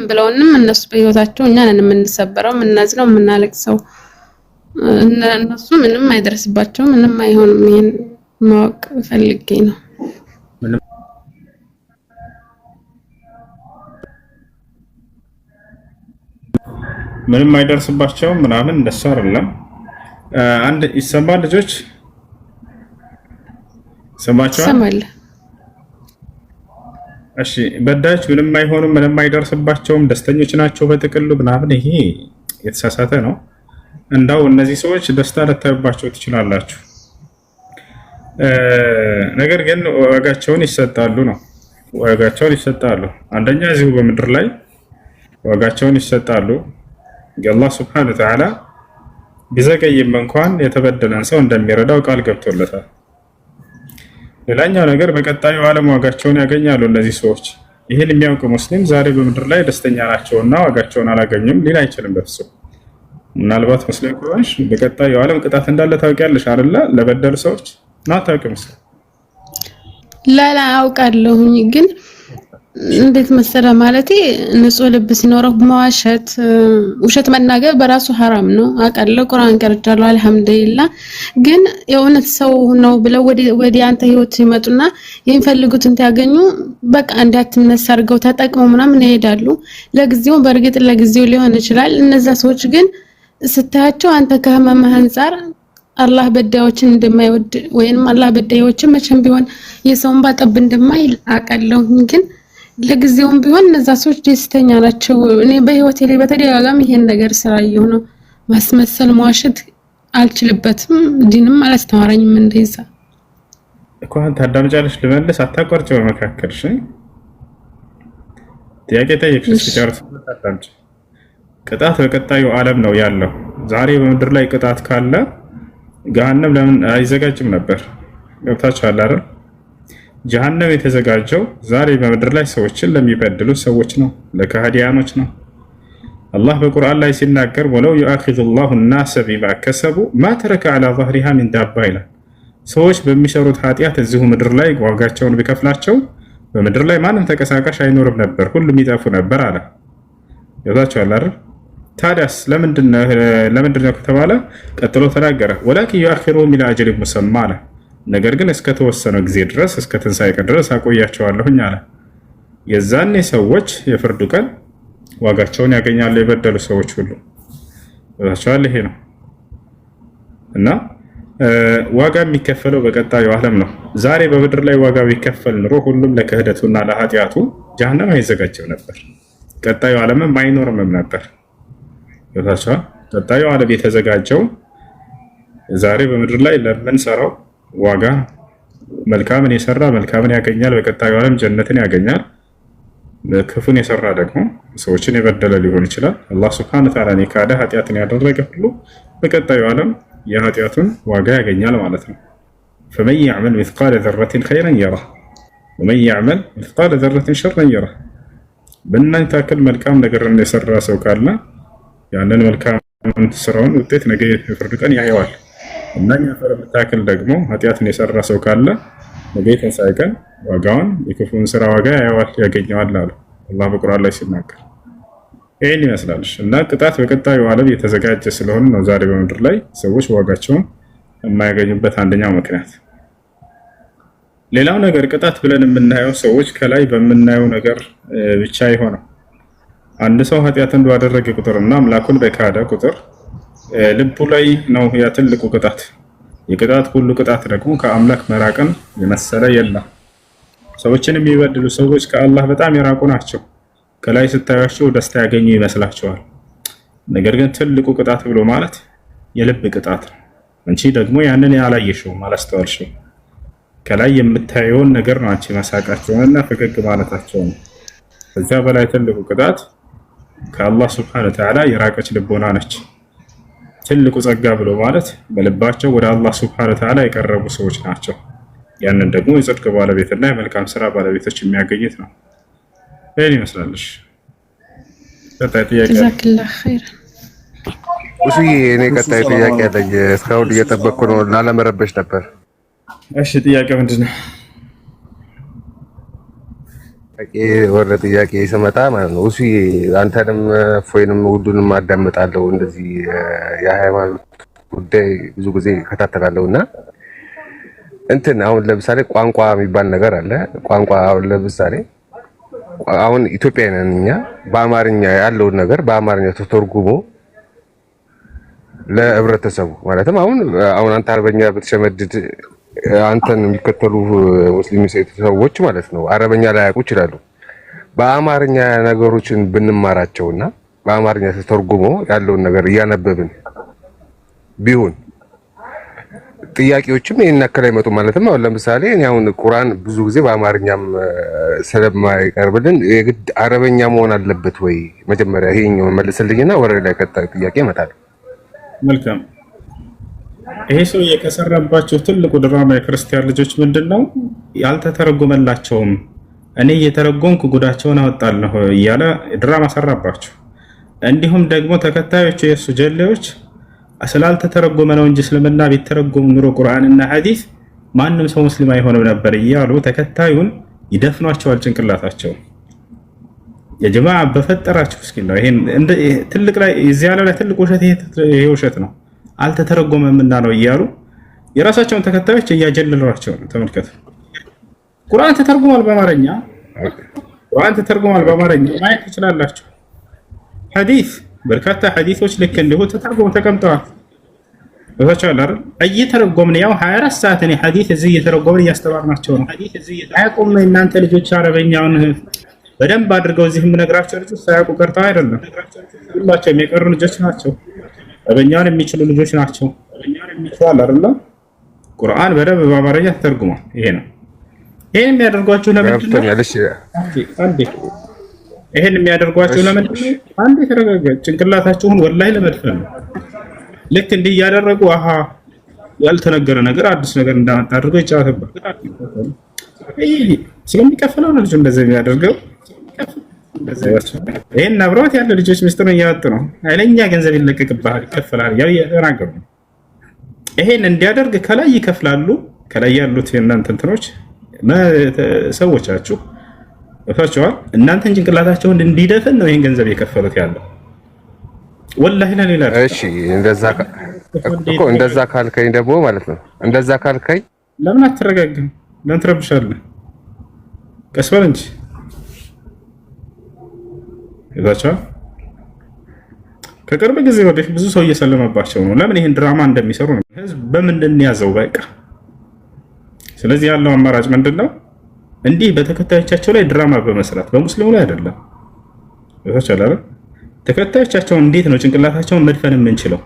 S7: ብለውንም እነሱ በህይወታቸው እኛን የምንሰበረው የምናዝነው የምናለቅሰው እነሱ ምንም አይደርስባቸው ምንም አይሆንም። ይሄን ማወቅ ፈልጌ ነው።
S2: ምንም አይደርስባቸው ምናምን እንደሱ አይደለም። አንድ ይሰማል ልጆች ሰማቸው
S7: ሰማለ።
S2: እሺ በዳች ምንም አይሆንም ምንም አይደርስባቸውም ደስተኞች ናቸው በጥቅሉ ምናምን ይሄ የተሳሳተ ነው። እንዳው እነዚህ ሰዎች ደስታ ልታዩባቸው ትችላላችሁ፣ ነገር ግን ዋጋቸውን ይሰጣሉ ነው። ዋጋቸውን ይሰጣሉ። አንደኛ እዚሁ በምድር ላይ ዋጋቸውን ይሰጣሉ። አላህ ሱብሓነሁ ወተዓላ ቢዘገይም እንኳን የተበደለን ሰው እንደሚረዳው ቃል ገብቶለታል። ሌላኛው ነገር በቀጣዩ ዓለም ዋጋቸውን ያገኛሉ እነዚህ ሰዎች። ይህን የሚያውቅ ሙስሊም ዛሬ በምድር ላይ ደስተኛ ናቸውና ዋጋቸውን አላገኙም ሊል አይችልም በፍጹም። ምናልባት ሙስሊም ከሆንሽ በቀጣዩ ዓለም ቅጣት እንዳለ ታውቂያለሽ አይደለ? ለበደሉ ሰዎች ነው ታውቂው ሙስሊም
S7: ላላ አውቃለሁኝ፣ ግን እንዴት መሰለ ማለቴ ንጹህ ልብ ሲኖረው መዋሸት ውሸት መናገር በራሱ حرام ነው አውቃለሁ። ቁርአን ቀርቻለሁ አልহামዱሊላህ። ግን የእውነት ሰው ነው ብለው ወዲ አንተ ህይወት ሲመጡና የሚፈልጉትን ያገኙ በቃ እንዳትነሳ አድርገው ተጠቅመው ምናምን ይሄዳሉ። ለጊዜው በእርግጥ ለጊዜው ሊሆን ይችላል። እነዛ ሰዎች ግን ስታያቸው አንተ ከህመምህ አንፃር አላህ በዳዮችን እንደማይወድ ወይንም አላህ በዳዮችን መቼም ቢሆን የሰውን ባጠብ እንደማይል አውቃለሁ። ግን ለጊዜውም ቢሆን እነዛ ሰዎች ደስተኛ ናቸው። እኔ በህይወቴ ላይ በተደጋጋሚ ይሄን ነገር ስላየሁ ነው። ማስመሰል መዋሸት አልችልበትም። ዲንም አላስተማረኝም። እንደዛ
S2: እኮ አንተ አዳምጫለሽ ልመልስ አታቋርጪው መካከልሽ ጥያቄ ጠይቅሽ ሲጨርስ አዳምጪ። ቅጣት በቀጣዩ ዓለም ነው ያለው። ዛሬ በምድር ላይ ቅጣት ካለ ገሃነም ለምን አይዘጋጅም ነበር? ገብታችኋል አይደል? ጀሃነም የተዘጋጀው ዛሬ በምድር ላይ ሰዎችን ለሚበድሉ ሰዎች ነው፣ ለካህዲያኖች ነው። አላህ በቁርአን ላይ ሲናገር ወለው يؤاخذ الله الناس بما كسبوا ما ترك على ظهرها من دابة ይላል። ሰዎች በሚሰሩት ኃጢአት እዚሁ ምድር ላይ ዋጋቸውን ቢከፍላቸው በምድር ላይ ማንም ተቀሳቃሽ አይኖርም ነበር፣ ሁሉም ይጠፉ ነበር አለ። ገብታችኋል አይደል? ታዲያስ ለምንድነው ከተባለ ቀጥሎ ተናገረ ወላኪን يؤخرهم إلى أجل مسمى አለ። ነገር ግን እስከ ተወሰነ ጊዜ ድረስ እስከ ትንሣኤ ቀን ድረስ አቆያቸዋለሁኝ አለ። የዛኔ ሰዎች የፍርዱ ቀን ዋጋቸውን ያገኛሉ፣ የበደሉ ሰዎች ሁሉ ታቻለ። ይሄ ነው እና ዋጋ የሚከፈለው በቀጣዩ ዓለም ነው። ዛሬ በምድር ላይ ዋጋ ቢከፈል ኑሮ ሁሉም ለክህደቱና ለኃጢአቱ ጀሃነም አይዘጋጀም ነበር፣ ቀጣዩ ዓለምም አይኖርም ነበር። ታቻለ። ቀጣዩ ዓለም የተዘጋጀው ዛሬ በምድር ላይ ለምንሰራው ዋጋ መልካምን የሰራ መልካምን ያገኛል፣ በቀጣዩ ዓለም ጀነትን ያገኛል። ክፉን የሰራ ደግሞ ሰዎችን የበደለ ሊሆን ይችላል። አላህ Subhanahu Wa Ta'ala ካደ ኃጢአትን ያደረገ ሁሉ በቀጣዩ ዓለም የኃጢአቱን ዋጋ ያገኛል ማለት ነው። فمن يعمل مثقال ذرة خيرا يره ومن يعمل مثقال ذرة شرا يره። በእናንተ ታክል መልካም ነገር የሰራ ሰው ካለ ያንን መልካም ስራውን ውጤት ነገ የፍርድ ቀን ያየዋል። እናኛ ፈረምታክል ደግሞ ኃጢአትን የሰራ ሰው ካለ ነገ የትንሣኤ ቀን ዋጋውን የክፉን ስራ ዋጋ ያየዋል ያገኘዋል አለ አላህ በቁርአን ላይ ሲናገር። ይህን ይመስላል እና ቅጣት በቀጣዩ ዓለም የተዘጋጀ ስለሆነ ነው ዛሬ በምድር ላይ ሰዎች ዋጋቸውን የማያገኙበት አንደኛው ምክንያት። ሌላው ነገር ቅጣት ብለን የምናየው ሰዎች ከላይ በምናየው ነገር ብቻ ይሆናል። አንድ ሰው ኃጢአትን ባደረገ ቁጥርና አምላኩን በካደ ቁጥር ልቡ ላይ ነው ያ ትልቁ ቅጣት። የቅጣት ሁሉ ቅጣት ደግሞ ከአምላክ መራቅን የመሰለ የለም። ሰዎችን የሚበድሉ ሰዎች ከአላህ በጣም የራቁ ናቸው። ከላይ ስታያቸው ደስታ ያገኙ ይመስላቸዋል። ነገር ግን ትልቁ ቅጣት ብሎ ማለት የልብ ቅጣት ነው። አንቺ ደግሞ ያንን ያላየሽውም አላስተዋልሽውም። ከላይ የምታየውን ነገር ነው አንቺ መሳቃቸውንና ፈገግ ማለታቸውን። ከዚያ በላይ ትልቁ ቅጣት ከአላህ ሱብሓነሁ ወተዓላ የራቀች ልቦና ነች። ትልቁ ጸጋ ብሎ ማለት በልባቸው ወደ አላህ ሱብሓነሁ ወተዓላ የቀረቡ ሰዎች ናቸው። ያንን ደግሞ የጽድቅ ባለቤትና የመልካም ስራ ባለቤቶች የሚያገኙት ነው። ይሄን ይመስላልሽ። ቀጣይ ጥያቄ
S7: ጀዛከላህ ኸይር።
S8: እሺ እኔ ቀጣይ ጥያቄ አለኝ። እስካሁን እየጠበቅኩ ነው፣ ላለመረበሽ ነበር።
S2: እሺ ጥያቄ ምንድነው?
S8: ወደ ጥያቄ ስመጣ ማለት ነው እሺ አንተንም ፎይንም ሁሉንም አዳምጣለሁ። እንደዚህ የሃይማኖት ጉዳይ ብዙ ጊዜ እከታተላለሁና እንትን አሁን ለምሳሌ ቋንቋ የሚባል ነገር አለ። ቋንቋ አሁን ለምሳሌ አሁን ኢትዮጵያ ነን እኛ። በአማርኛ ያለውን ነገር በአማርኛ ተተርጉሞ ለህብረተሰቡ ማለትም አሁን አንተ አረበኛ ብትሸመድድ አንተን የሚከተሉ ሙስሊም ሰዎች ማለት ነው አረበኛ ላያውቁ ይችላሉ። በአማርኛ ነገሮችን ብንማራቸውና በአማርኛ ተተርጉሞ ያለውን ነገር እያነበብን ቢሆን ጥያቄዎችም ይሄን ያክል አይመጡ ማለትም አሁን ለምሳሌ እኔ አሁን ቁርአን ብዙ ጊዜ በአማርኛም ስለማይቀርብልን የግድ አረበኛ መሆን አለበት ወይ? መጀመሪያ ይሄኛው መልስልኝና ወደ ላይ ቀጣዩ ጥያቄ እመጣለሁ።
S2: መልካም። ይሄ ሰው የከሰረባቸው ትልቁ ድራማ የክርስቲያን ልጆች ምንድነው? ያልተተረጎመላቸውም እኔ እየተረጎምኩ ጉዳቸውን አወጣለሁ እያለ ድራማ ሰራባቸው። እንዲሁም ደግሞ ተከታዮቹ የእሱ ጀሌዎች ስላልተተረጎመ ነው እንጂ እስልምና ቢተረጎም ኑሮ ቁርአንና ሐዲስ ማንም ሰው ሙስሊም አይሆንም ነበር እያሉ ተከታዩን ይደፍኗቸዋል ጭንቅላታቸው። የጀማዓ በፈጠራችሁ እስኪ ነው ይሄን ትልቅ ላይ እዚህ ያለው ላይ ትልቅ ውሸት ይሄ ውሸት ነው። አልተተረጎመምና ነው እያሉ የራሳቸውን ተከታዮች እያጀለሏቸው ነው። ተመልከቱ። ቁርአን ተተርጉሟል በአማርኛ ማየት ትችላላችሁ። ሐዲስ በርካታ ሐዲሶች ልክ እንዲሁ ተተርጉመው ተቀምጠዋል። በታቻለ አይደል? እየተረጎምን ያው 24 ሰዓት እኔ ሐዲስ እዚህ እየተረጎምን እያስተማርናቸው ነው። አያውቁም እናንተ ልጆች አረበኛውን በደንብ አድርገው እዚህ የምነግራቸው ልጆች ሳያውቁ ቀርተው አይደለም። ሁላቸውም የቀሩ ልጆች ናቸው። አረበኛውን የሚችሉ ልጆች ናቸው። ይችላል አይደል? ቁርአን በደንብ በአማርኛ ተተርጉሟል። ይሄ ነው። ይሄን የሚያደርጓችሁ ለምንድን ነው? ይሄን የሚያደርጓችሁ ለምንድን ነው? አንድ የተረጋጋ ጭንቅላታችሁን ወላሂ ለመድፈን ነው። ልክ እንዲህ እያደረጉ አሃ ያልተነገረ ነገር አዲስ ነገር እንዳመጣ አድርገው ይጫወተባል። ስለሚከፈለው ነው ልጁ እንደዚህ የሚያደርገው። ይሄን አብረዋት ያለ ልጆች ምስጢሩን እያወጡ ነው። ኃይለኛ ገንዘብ ይለቀቅብሃል፣ ይከፈላል ያው እየተናገሩ ነው። ይሄን እንዲያደርግ ከላይ ይከፍላሉ። ከላይ ያሉት የእናንተ እንትኖች ሰዎቻችሁ ወታቸዋል። እናንተን ጭንቅላታቸውን እንዲደፍን ነው ይሄን ገንዘብ የከፈሉት ያለው ወላሂ ለሌላ።
S8: እሺ እንደዛ ካልከኝ ደግሞ ማለት ነው እንደዛ ካልከኝ
S2: ለምን አትረጋግም? ለምን ትረብሻለህ? ቀስ በል እንጂ ይዛቻው። ከቅርብ ጊዜ ወዲህ ብዙ ሰው እየሰለመባቸው ነው። ለምን ይሄን ድራማ እንደሚሰሩ ነው። ህዝብ በምንድን ያዘው በቃ። ስለዚህ ያለው አማራጭ ምንድነው? እንዲህ በተከታዮቻቸው ላይ ድራማ በመስራት በሙስሊሙ ላይ አይደለም። ይዛቻው ተከታዮቻቸው እንዴት ነው ጭንቅላታቸውን መድፈን የምንችለው?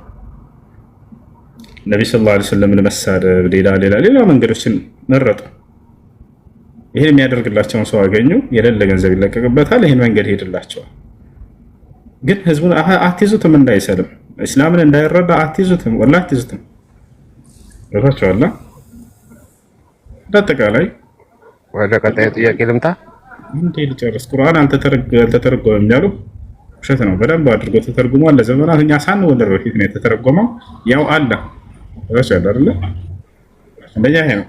S2: ነብዩ ሰለላሁ ዐለይሂ ወሰለም መሳደብ፣ ሌላ መንገዶችን መረጡ። ይሄን የሚያደርግላቸውን ሰው አገኙ። የሌለ ገንዘብ ይለቀቅበታል። ይሄን መንገድ ሄድላቸዋል። ግን ህዝቡን አትይዙትም፣ እንዳይሰልም እስላምን እንዳይረዳ አትይዙትም፣ ወላሂ አትይዙትም። ወጣችኋል። በአጠቃላይ
S8: ወደ ቀጣዩ ጥያቄ ልምጣ።
S2: እንዴ ልጨርስ። ቁርአን አልተተረጎመም ያሉ ውሸት ነው። በደንብ አድርጎ ተተርጉሟል። ለዘመናት እኛ ሳንወለድ በፊት ነው የተተረጎመው። ያው አለ ወጣችኋል አይደል? እንደኛ ይሄ ነው።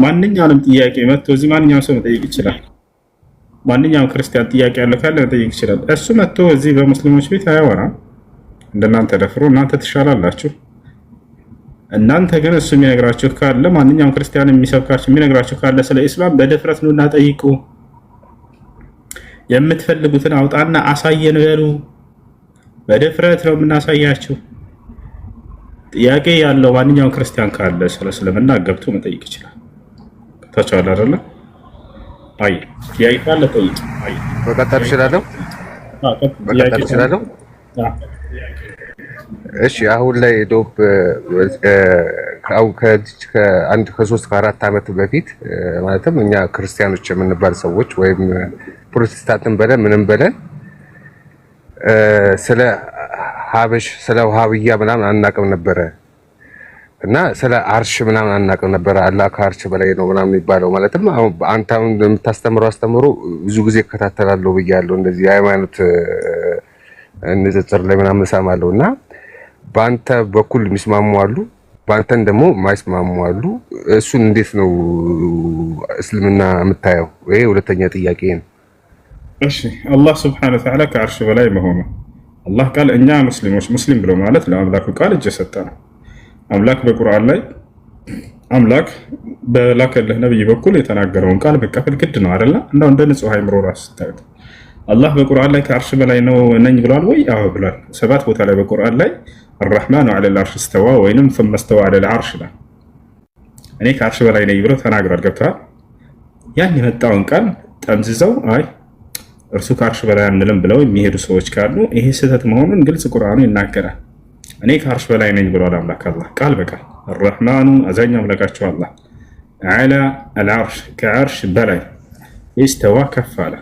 S2: ማንኛውንም ጥያቄ መጥቶ እዚህ ማንኛውም ሰው መጠየቅ ይችላል። ማንኛውም ክርስቲያን ጥያቄ ያለው ካለ መጠየቅ ይችላል። እሱ መጥቶ እዚህ በሙስሊሞች ቤት አያወራም። እንደናንተ ደፍሮ እናንተ ትሻላላችሁ። እናንተ ግን እሱ የሚነግራችሁ ካለ ማንኛውም ክርስቲያን የሚሰብካችሁ የሚነግራችሁ ካለ ስለ ኢስላም በድፍረት ኑና ጠይቁ። የምትፈልጉትን አውጣና አሳየን በሉ። በድፍረት ነው የምናሳያችሁ። ጥያቄ ያለው ማንኛውም ክርስቲያን ካለ ስለ እስልምና ገብቶ መጠየቅ ይችላል። ታቻለ አይደለ? አይ ጥያቄ ካለ ጠይቅ። አይ
S8: መቀጠል እችላለሁ? መቀጠል እችላለሁ? እሺ አሁን ላይ ዶብ ከ3 ከ4 ዓመት በፊት ማለትም እኛ ክርስቲያኖች የምንባል ሰዎች ወይም ፕሮቴስታንትን በለን ምንም በለን ስለ ሀበሽ ስለ ውሃብያ ምናምን አናውቅም ነበረ እና ስለ አርሽ ምናምን አናውቅም ነበረ። አላህ ከአርሽ በላይ ነው ምናምን የሚባለው ማለትም አንተ የምታስተምረው አስተምሮ ብዙ ጊዜ እከታተላለሁ ብያለሁ። እንደዚህ የሃይማኖት ንጽጽር ላይ ምናምን እሰማለሁ እና በአንተ በኩል የሚስማሙ አሉ፣ በአንተን ደግሞ የማይስማሙ አሉ። እሱን እንዴት ነው እስልምና የምታየው? ይሄ ሁለተኛ ጥያቄ ነው።
S2: እሺ አላህ ስብሐነሁ ወተዓላ ከአርሽ በላይ መሆኑ አላህ ቃል እኛ ሙስሊሞች ሙስሊም ብሎ ማለት ለአምላኩ ቃል እጅ የሰጠ ነው። አምላክ በቁርአን ላይ አምላክ በላከልህ ነብይ በኩል የተናገረውን ቃል መቀበል ግድ ነው አይደለ? እንደው እንደ ንጹህ አይምሮ ራስ ታዩት አላህ በቁርአን ላይ ከአርሽ በላይ ነው ነኝ ብሏል ወይ? አዎ ብሏል። 7 ቦታ ላይ በቁርአን ላይ الرحمن على العرش استوى ወይንም ثم استوى على العرش ላይ እኔ ከአርሽ በላይ ነኝ ብሎ ተናግሯል። ገብቷል? ያን የመጣውን ቃል ጠምዝዘው አይ እርሱ ከአርሽ በላይ አንልም ብለው የሚሄዱ ሰዎች ካሉ ይሄ ስህተት መሆኑን ግልጽ ቁርአኑ ይናገራል። እኔ ከአርሽ በላይ ነኝ ብሏል አምላክ አላህ ቃል በቃል الرحمن አዛኝ አምላካቸው አላህ على العرش ከአርሽ በላይ استوى ከፍ አለ።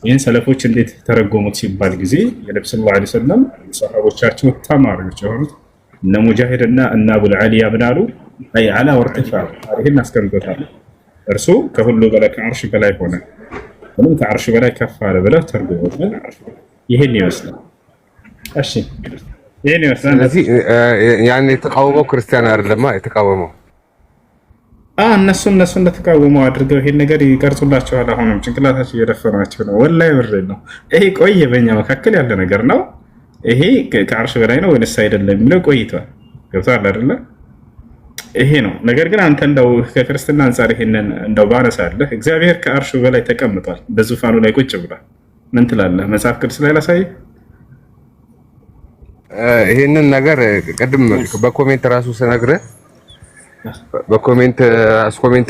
S2: ይህን ሰለፎች እንዴት ተረጎሙት ሲባል ጊዜ የነብዩ ሰለላሁ ዐለይሂ ወሰለም ሰሃቦቻቸው ተማሪዎች የሆኑት እነ ሙጃሂድ እና እነ አቡል ዓሊያ ብናሉ አይ አላ ወርተፋ ይሄን አስቀምጦታል። እርሱ ከሁሉ በላይ ከአርሽ በላይ ሆነ ወይም ከአርሽ በላይ ከፍ አለ ብለው ተርጉመውታል። ይሄን ይመስላል። እሺ ይሄን ይመስላል።
S8: ስለዚህ ያን የተቃወመው ክርስቲያን አይደለማ የተቃወመው
S2: እነሱ እንደተቃወመው አድርገው ይሄን ነገር ይቀርጹላቸዋል። አሁንም ጭንቅላታቸው እየደፈናቸው ነው። ወላሂ ብሬ ነው። ይሄ ቆየ በእኛ መካከል ያለ ነገር ነው። ይሄ ከአርሽ በላይ ነው ወይስ አይደለም የሚለው ቆይቷል። ገብቶሃል አይደለ? ይሄ ነው ነገር። ግን አንተ እንደው ከክርስትና አንፃር ይሄንን እንደው ባነሳለህ እግዚአብሔር ከአርሹ በላይ ተቀምጧል፣ በዙፋኑ ላይ ቁጭ ብሏል። ምን ትላለህ? መጽሐፍ ቅዱስ ላይ ላሳይ።
S8: ይሄንን ነገር ቅድም በኮሜንት ራሱ ስነግርህ በኮሜንት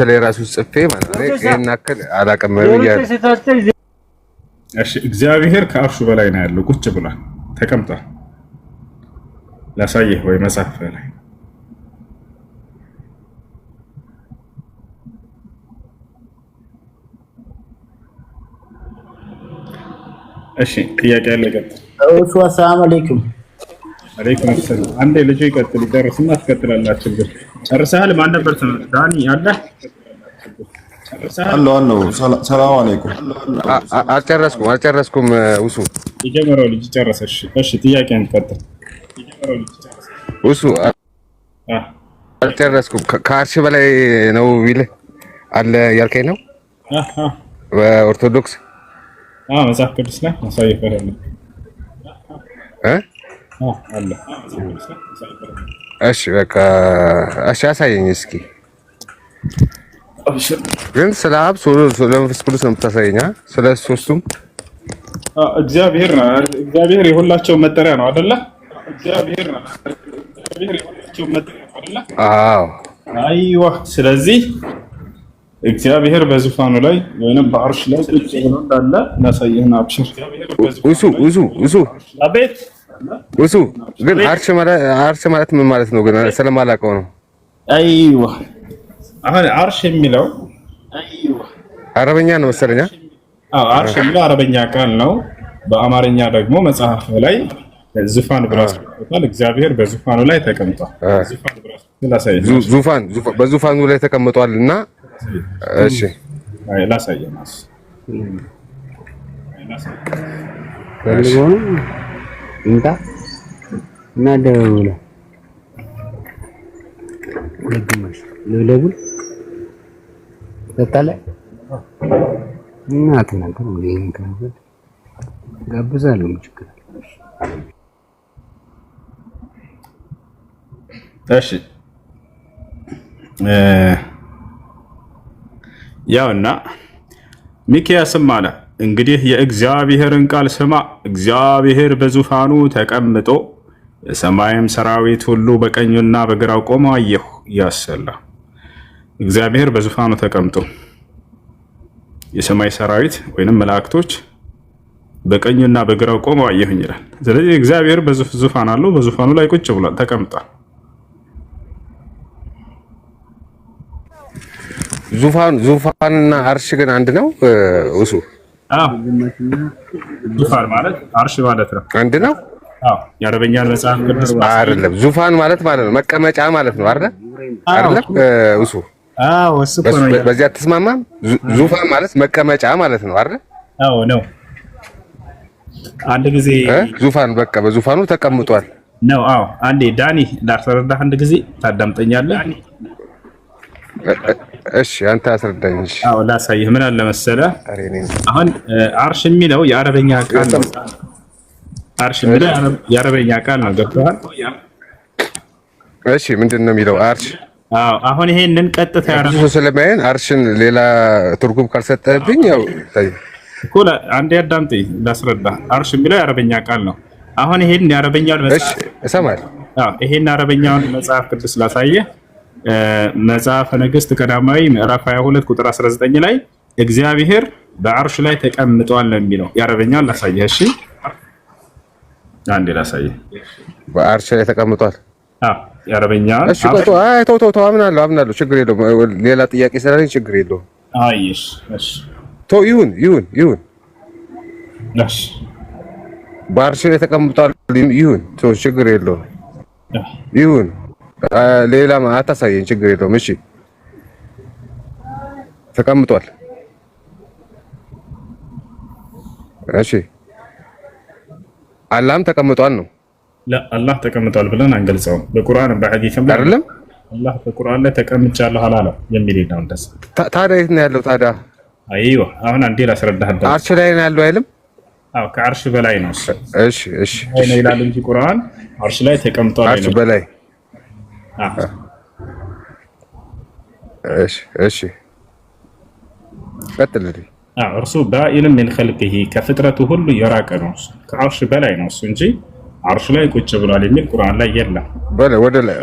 S8: ላይ ራሱ ጽፌ ማለት ነው ይሄን አከል አላቀም ብያለሁ።
S2: እሺ እግዚአብሔር ከአርሹ በላይ ነው ያለው፣ ቁጭ ብሏል፣ ተቀምጧል። ላሳይህ ወይ መጽሐፍ ላይ እሺ ጥያቄ ያለ ቀጥል።
S9: ሰላም አለይኩም።
S2: አለይኩም ሰላም። አንዴ ልጅ ይቀጥል ይጨርስና ትቀጥላላችሁ። ጨርሰሃል? ማን ነበር ዳኒ አለ? ጨርሰሃል?
S10: አሎ ሰላም አለይኩም።
S8: አልጨረስኩም። ውሱ
S2: የጀመረው ልጅ ጨረሰሽ? እሺ ጥያቄን ቀጥል። የጀመረው ልጅ ጨረሰሽ?
S8: ውሱ አልጨረስኩም። ከአርሽ በላይ ነው ቢልህ አለ ያልከኝ ነው? በኦርቶዶክስ
S2: መጽሐፍ ቅዱስ ላይ አሳይፈራል አለ።
S8: እሺ በቃ እሺ አሳየኝ እስኪ። ግን ስለ አብ ስለ መንፈስ ቅዱስ ነው የምታሳየኝ? ስለ ሶስቱም
S2: እግዚአብሔር የሁላቸው መጠሪያ ነው አይደለ? እግዚአብሔር የሁላቸው መጠሪያ ነው አይደለ?
S8: አዎ
S2: አይዋ። ስለዚህ እግዚአብሔር በዙፋኑ ላይ ወይንም በአርሽ ላይ ቁጭ ብሎ እንዳለ እናሳየህና አብሽር።
S8: ውሱ
S2: አቤት
S8: ውሱ ግን አርሽ ማለት ምን ማለት ነው? ግን ስለማላውቀው ነው።
S2: አይዋ አሁን አርሽ የሚለው
S8: አረበኛ ነው መሰለኝ።
S2: አርሽ የሚለው አረበኛ ቃል ነው። በአማርኛ ደግሞ መጽሐፍ ላይ ዙፋን ብሎ አስቀምጧል። እግዚአብሔር በዙፋኑ ላይ ተቀምጧል።
S8: በዙፋኑ ላይ ተቀምጧልና እሺ
S2: ላሳየናስ
S9: እንታ እና ደውላ ለግማሽ ለለቡ ተጣለ እናት ነገር ምን ካዘ ጋብዛለሁ ችግር
S2: እሺ ያውና ሚክያስም አለ እንግዲህ የእግዚአብሔርን ቃል ስማ፣ እግዚአብሔር በዙፋኑ ተቀምጦ የሰማይም ሰራዊት ሁሉ በቀኙና በግራው ቆመው አየሁ። ያሰላ እግዚአብሔር በዙፋኑ ተቀምጦ የሰማይ ሰራዊት ወይንም መላእክቶች በቀኙና በግራው ቆመው አየሁኝ ይላል። ስለዚህ እግዚአብሔር በዙፋን አለው፣ በዙፋኑ ላይ ቁጭ ብሏል፣ ተቀምጧል።
S8: ዙፋንና አርሽ ግን አንድ ነው እሱ?
S2: አዎ ዙፋን ማለት አርሽ ማለት ነው።
S8: አንድ ነው?
S2: አዎ የአረበኛን መጽሐፍ ቅዱስ
S8: አይደለም። ዙፋን ማለት ነው መቀመጫ ማለት ነው አይደል? አይደለም እሱ?
S2: አዎ እሱ ነው።
S8: በዚህ አትስማማም? ዙፋን ማለት መቀመጫ ማለት ነው አይደል?
S2: አዎ ነው። አንድ ጊዜ
S8: ዙፋን በቃ በዙፋኑ ተቀምጧል
S2: ነው። አዎ አንዴ ዳኒ ላስረዳህ፣ አንድ ጊዜ ታዳምጠኛለህ?
S8: እሺ አንተ አስረዳኝ። እሺ
S2: አዎ ላሳይህ። ምን አለ መሰለህ አሁን አርሽ የሚለው የአረበኛ ቃል ነው። አርሽ የሚለው የአረበኛ ቃል ነው። ገብቶሃል?
S8: እሺ ምንድን ነው የሚለው አርሽ?
S2: አዎ አሁን ይሄንን ቀጥታ
S8: ያረሱ ስለማይን አርሽን ሌላ ትርጉም ካልሰጠህብኝ ያው ታይ
S2: እኮ አንዴ አዳምጠኝ ላስረዳህ። አርሽ የሚለው የአረበኛ ቃል ነው። አሁን ይሄን የአረበኛውን መጽሐፍ
S8: እሰማለሁ።
S2: አዎ ይሄን የአረበኛውን መጽሐፍ ቅዱስ ላሳየህ። መጽሐፈ ነገሥት ቀዳማዊ ምዕራፍ 22 ቁጥር 19 ላይ እግዚአብሔር በአርሽ ላይ ተቀምጧል ነው የሚለው። የአረበኛውን ላሳየህ። እሺ አንዴ ላሳየህ።
S8: በአርሽ ላይ ተቀምጧል።
S2: አዎ የአረበኛውን።
S8: እሺ ተው አምናለሁ፣ ችግር የለውም። ሌላ ጥያቄ ስላለኝ ችግር የለውም።
S2: አይሽ እሺ
S8: ተው ይሁን።
S2: እሺ
S8: በአርሽ ላይ ተቀምጧል ይሁን፣ ተው ችግር የለውም። ይሁን ሌላ አታሳየኝ፣ ችግር የለውም። እሺ ተቀምጧል። እሺ አላህም ተቀምጧል ነው?
S2: አላህ ተቀምጧል ብለን አንገልጸውም። በቁርአን በሐዲስም
S8: አይደለም
S2: አላህ በቁርአን ላይ ተቀምጫለሁ አላለም የሚል ነው። እንደዛ
S8: ታዲያ የት ነው ያለው ታዲያ?
S2: አይዋ አሁን አንዴ ላስረዳህ።
S8: አርሽ ላይ ነው ያለው አይልም?
S2: አዎ ከአርሽ በላይ ነው።
S8: እሺ
S2: አይነ ይላል እንጂ ቁርአን አርሽ ላይ ተቀምጧል።
S8: አርሽ በላይ እሺ ቀጥልልኝ።
S2: እርሱ ባኢንም ምን ኸልቅሂ ከፍጥረቱ ሁሉ የራቀ ነው። ከአርሽ በላይ ነው እሱ እንጂ አርሽ ላይ ቁጭ ብሏል የሚል ቁርአን ላይ የለም።
S8: ወደ ላይ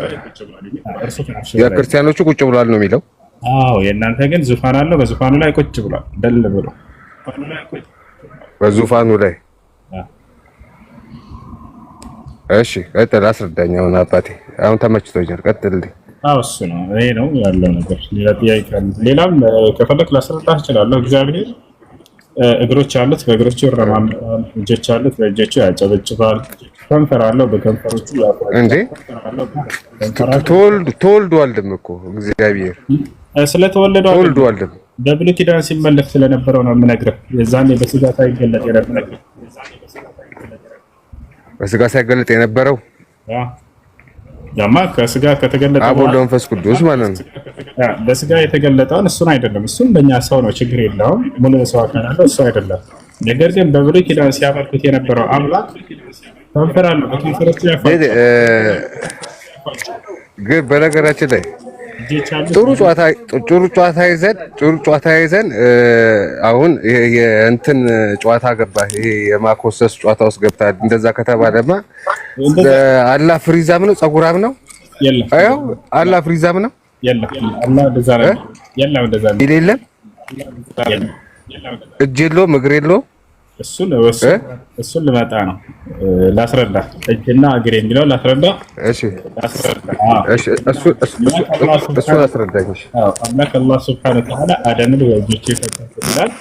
S8: የክርስቲያኖቹ ቁጭ ብሏል ነው የሚለው።
S2: አዎ የእናንተ ግን ዙፋን አለው፣ በዙፋኑ ላይ ቁጭ ብሏል። ደል ብሎ
S8: በዙፋኑ ላይ። እሺ ቀጥል፣ አስረዳኝ። አሁን አባቴ አሁን ተመችቶኛል፣ ቀጥልልኝ።
S2: አዎ እሱ ነው፣ ይሄ ነው ያለው ነገር። ሌላ ጥያቄ አለ? ሌላም ከፈለክ ላስረዳህ እችላለሁ። እግዚአብሔር እግሮች አሉት፣ በእግሮቹ ይረማመዳል። እጆች አሉት፣ በእጆቹ ያጨበጭባል። ከንፈር አለው፣ በከንፈሮቹ ያቆራል።
S8: እንዴ ተወልዷልም እኮ እግዚአብሔር
S2: ስለተወለደው
S8: ተወልዷልም።
S2: በብሉይ ኪዳን ሲመለክ ስለነበረው ነው የምነግርህ። የዛኔ በስጋ ሳይገለጥ የነበረው
S8: በስጋ ሳይገለጥ የነበረው
S2: ያማ ከስጋ ከተገለጠ
S8: አብ ወልድ መንፈስ ቅዱስ ማለት ነው።
S2: በስጋ የተገለጠውን እሱን አይደለም። እሱም በእኛ ሰው ነው፣ ችግር የለውም። ሙሉ ሰው አካል አለው፣ እሱ አይደለም። ነገር ግን በብሉይ ኪዳን ሲያመልኩት የነበረው አምላክ ከንፈር አለው፣ በከንፈሮቹ ያፋል።
S8: ግን በነገራችን ላይ ጥሩ ጨዋታ ይዘን አሁን የእንትን ጨዋታ ገባ፣ ይሄ የማኮሰስ ጨዋታ ውስጥ ገብታል። እንደዛ ከተባለማ አላህ ፍሪዛም ነው ጸጉራም ነው?
S2: የለም።
S8: አዎ አላህ ፍሪዛም ነው?
S2: የለም። አላህ እንደዛ ነው። የለም እንደዛ ነው።
S8: የለም። እጅ የለውም እግር የለውም።
S2: እሱን ልመጣ ነው ላስረዳ። እጅና እግር የሚለው ላስረዳ።
S8: እሺ እሱን አስረዳኝ።
S2: አምላክ አላህ ሱብሓነሁ ወተዓላ አደምን በእጆቹ የፈጠረ ይላል።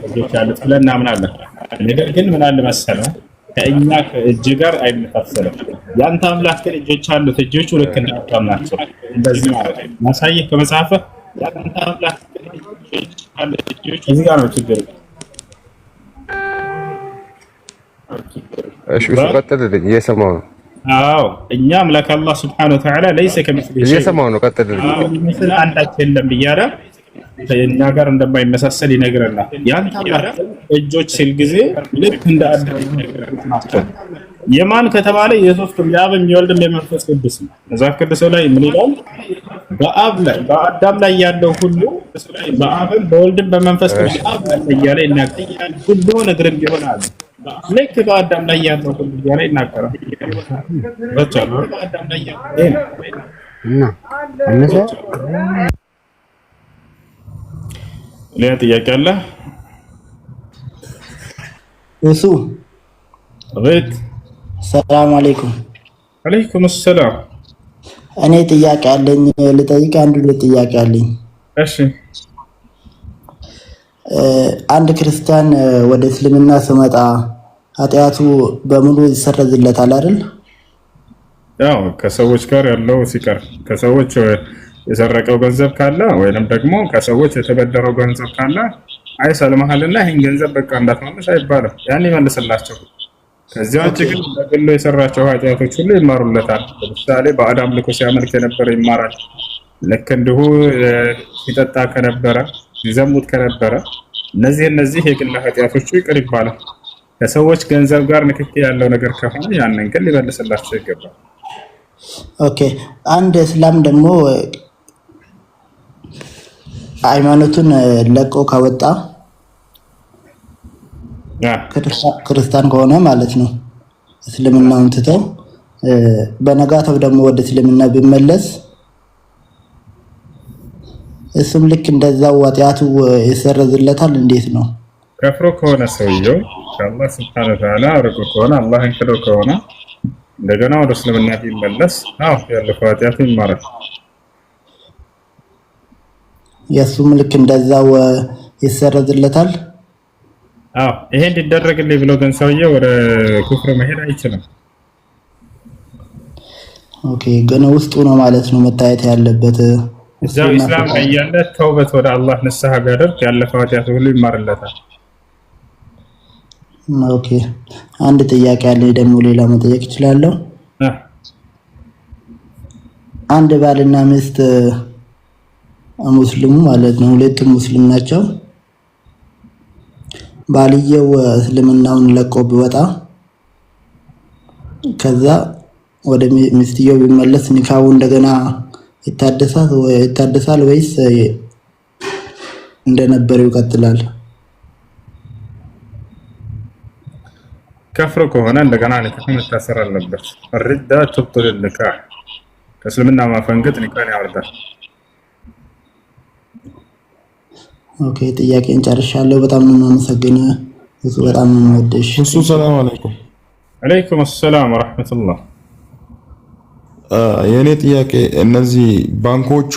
S2: እጆች አሉት ብለን እናምናለን። ነገር ግን ምን አለ መሰለህ ከእኛ ከእጅ ጋር አይመሳሰልም። ያንተ አምላክ ግን እጆች አሉት፣ እጆቹ ልክ እንደ አዳም ናቸው። እንደዚህ ማለት ነው። ማሳየህ ከመጽሐፈ ያንተ አምላክ ግን እጆች አሉት፣ እጆቹ እዚህ ጋር ነው ችግሩ።
S8: እሺ ቀጥልልኝ፣ እየሰማሁ ነው።
S2: አዎ እኛ አምላክ አላህ ሱብሓነሁ ወተዓላ ለይሰ ከሚስሊሂ ሸይእ
S8: እየሰማሁ ነው፣ ቀጥልልኝ።
S2: ምስል አንዳች የለም እያለ ከኛ ጋር እንደማይመሳሰል ይነግረናል። ያንተ አምላክ እጆች ሲል ጊዜ ልክ እንደ አዳም ናቸው። የማን ከተባለ የሶስቱም የአብም የወልድም የመንፈስ ቅዱስ ነው። መጽሐፍ ቅዱስ ላይ ምን ይላል? በአብ ላይ በአዳም ላይ ያለው ሁሉ በአብም በወልድም በመንፈስ ቅዱስ አብ ላይ እያለ ይናገራል። ሁሉ ነገርም ይሆናል ልክ በአዳም ላይ ያለው ሁሉ እያለ ይናገራል። በቻሉ በአዳም ላይ ያለው እና እነዛ ሌላ ጥያቄ አለ?
S11: እሱ
S2: አቤት።
S11: ሰላም አለይኩም።
S2: አለይኩም ሰላም።
S11: እኔ ጥያቄ አለኝ ልጠይቅ። አንድ ጥያቄ አለኝ።
S2: እሺ።
S11: አንድ ክርስቲያን ወደ እስልምና ሲመጣ ኃጢአቱ በሙሉ ይሰረዝለታል አይደል?
S2: ያው ከሰዎች ጋር ያለው ሲቀር ከሰዎች የሰረቀው ገንዘብ ካለ ወይንም ደግሞ ከሰዎች የተበደረው ገንዘብ ካለ አይሰልምሃልና ይሄን ገንዘብ በቃ እንዳትመልስ አይባልም። ያን ይመልስላቸው። ከዚያ ውጭ ግን በግሉ የሰራቸው ኃጢአቶች ሁሉ ይማሩለታል። ለምሳሌ በአዳም አምልኮ ሲያመልክ የነበረ ይማራል። ልክ እንዲሁ ሲጠጣ ከነበረ ሲዘሙት ከነበረ እነዚህ የግል ኃጢአቶቹ ይቅር ይባላል። ከሰዎች ገንዘብ ጋር ንክኪ ያለው ነገር ከሆነ ያንን ግን ሊመልስላቸው ይገባል።
S11: ኦኬ። አንድ እስላም ደግሞ ሃይማኖቱን ለቆ ከወጣ ክርስቲያን ከሆነ ማለት ነው እስልምናውን ትተው በነጋታው ደግሞ ወደ እስልምና ቢመለስ እሱም ልክ እንደዛው ኃጢአቱ ይሰረዝለታል? እንዴት ነው?
S2: ከፍሮ ከሆነ ሰውየው ከአላህ ሱብሓነሁ ወተዓላ ርቆ ከሆነ አላህን ክዶ ከሆነ እንደገና ወደ እስልምና ቢመለስ ያለፈው ኃጢአቱ ይማራል።
S11: የሱም ልክ እንደዛው ይሰረዝለታል?
S2: ይሄ እንዲደረግልኝ ብሎ ግን ሰውየው ወደ ኩፍር መሄድ አይችልም።
S11: ኦኬ። ግን ውስጡ ነው ማለት ነው መታየት ያለበት።
S2: እዛው ኢስላም ላይ ያለ ተውበት ወደ አላህ ንስሐ ቢያደርግ ያለፈው ኃጢአቱ ሁሉ ይማርለታል።
S11: ኦኬ። አንድ ጥያቄ አለ ደግሞ ሌላ መጠየቅ እችላለሁ? አንድ ባልና ሚስት ሙስሊሙ ማለት ነው ሁለቱም ሙስሊም ናቸው። ባልየው እስልምናውን ለቆ ቢወጣ ከዛ ወደ ሚስትየው ቢመለስ ኒካው እንደገና ይታደሳል ወይስ እንደነበረው ይቀጥላል?
S2: ከፍሮ ከሆነ እንደገና ኒካህ መታሰር አለበት። الردة تبطل النكاح ከእስልምና ማፈንገጥ ኒካህን ያወርዳል።
S11: ኦኬ። ጥያቄን ጨርሻለሁ። በጣም ነው የማመሰግነው። እሱ በጣም ነው የምወድሽ።
S10: እሱ ሰላም አለይኩም።
S2: አለይኩም ሰላም ወራህመቱላህ።
S10: የኔ ጥያቄ እነዚህ ባንኮቹ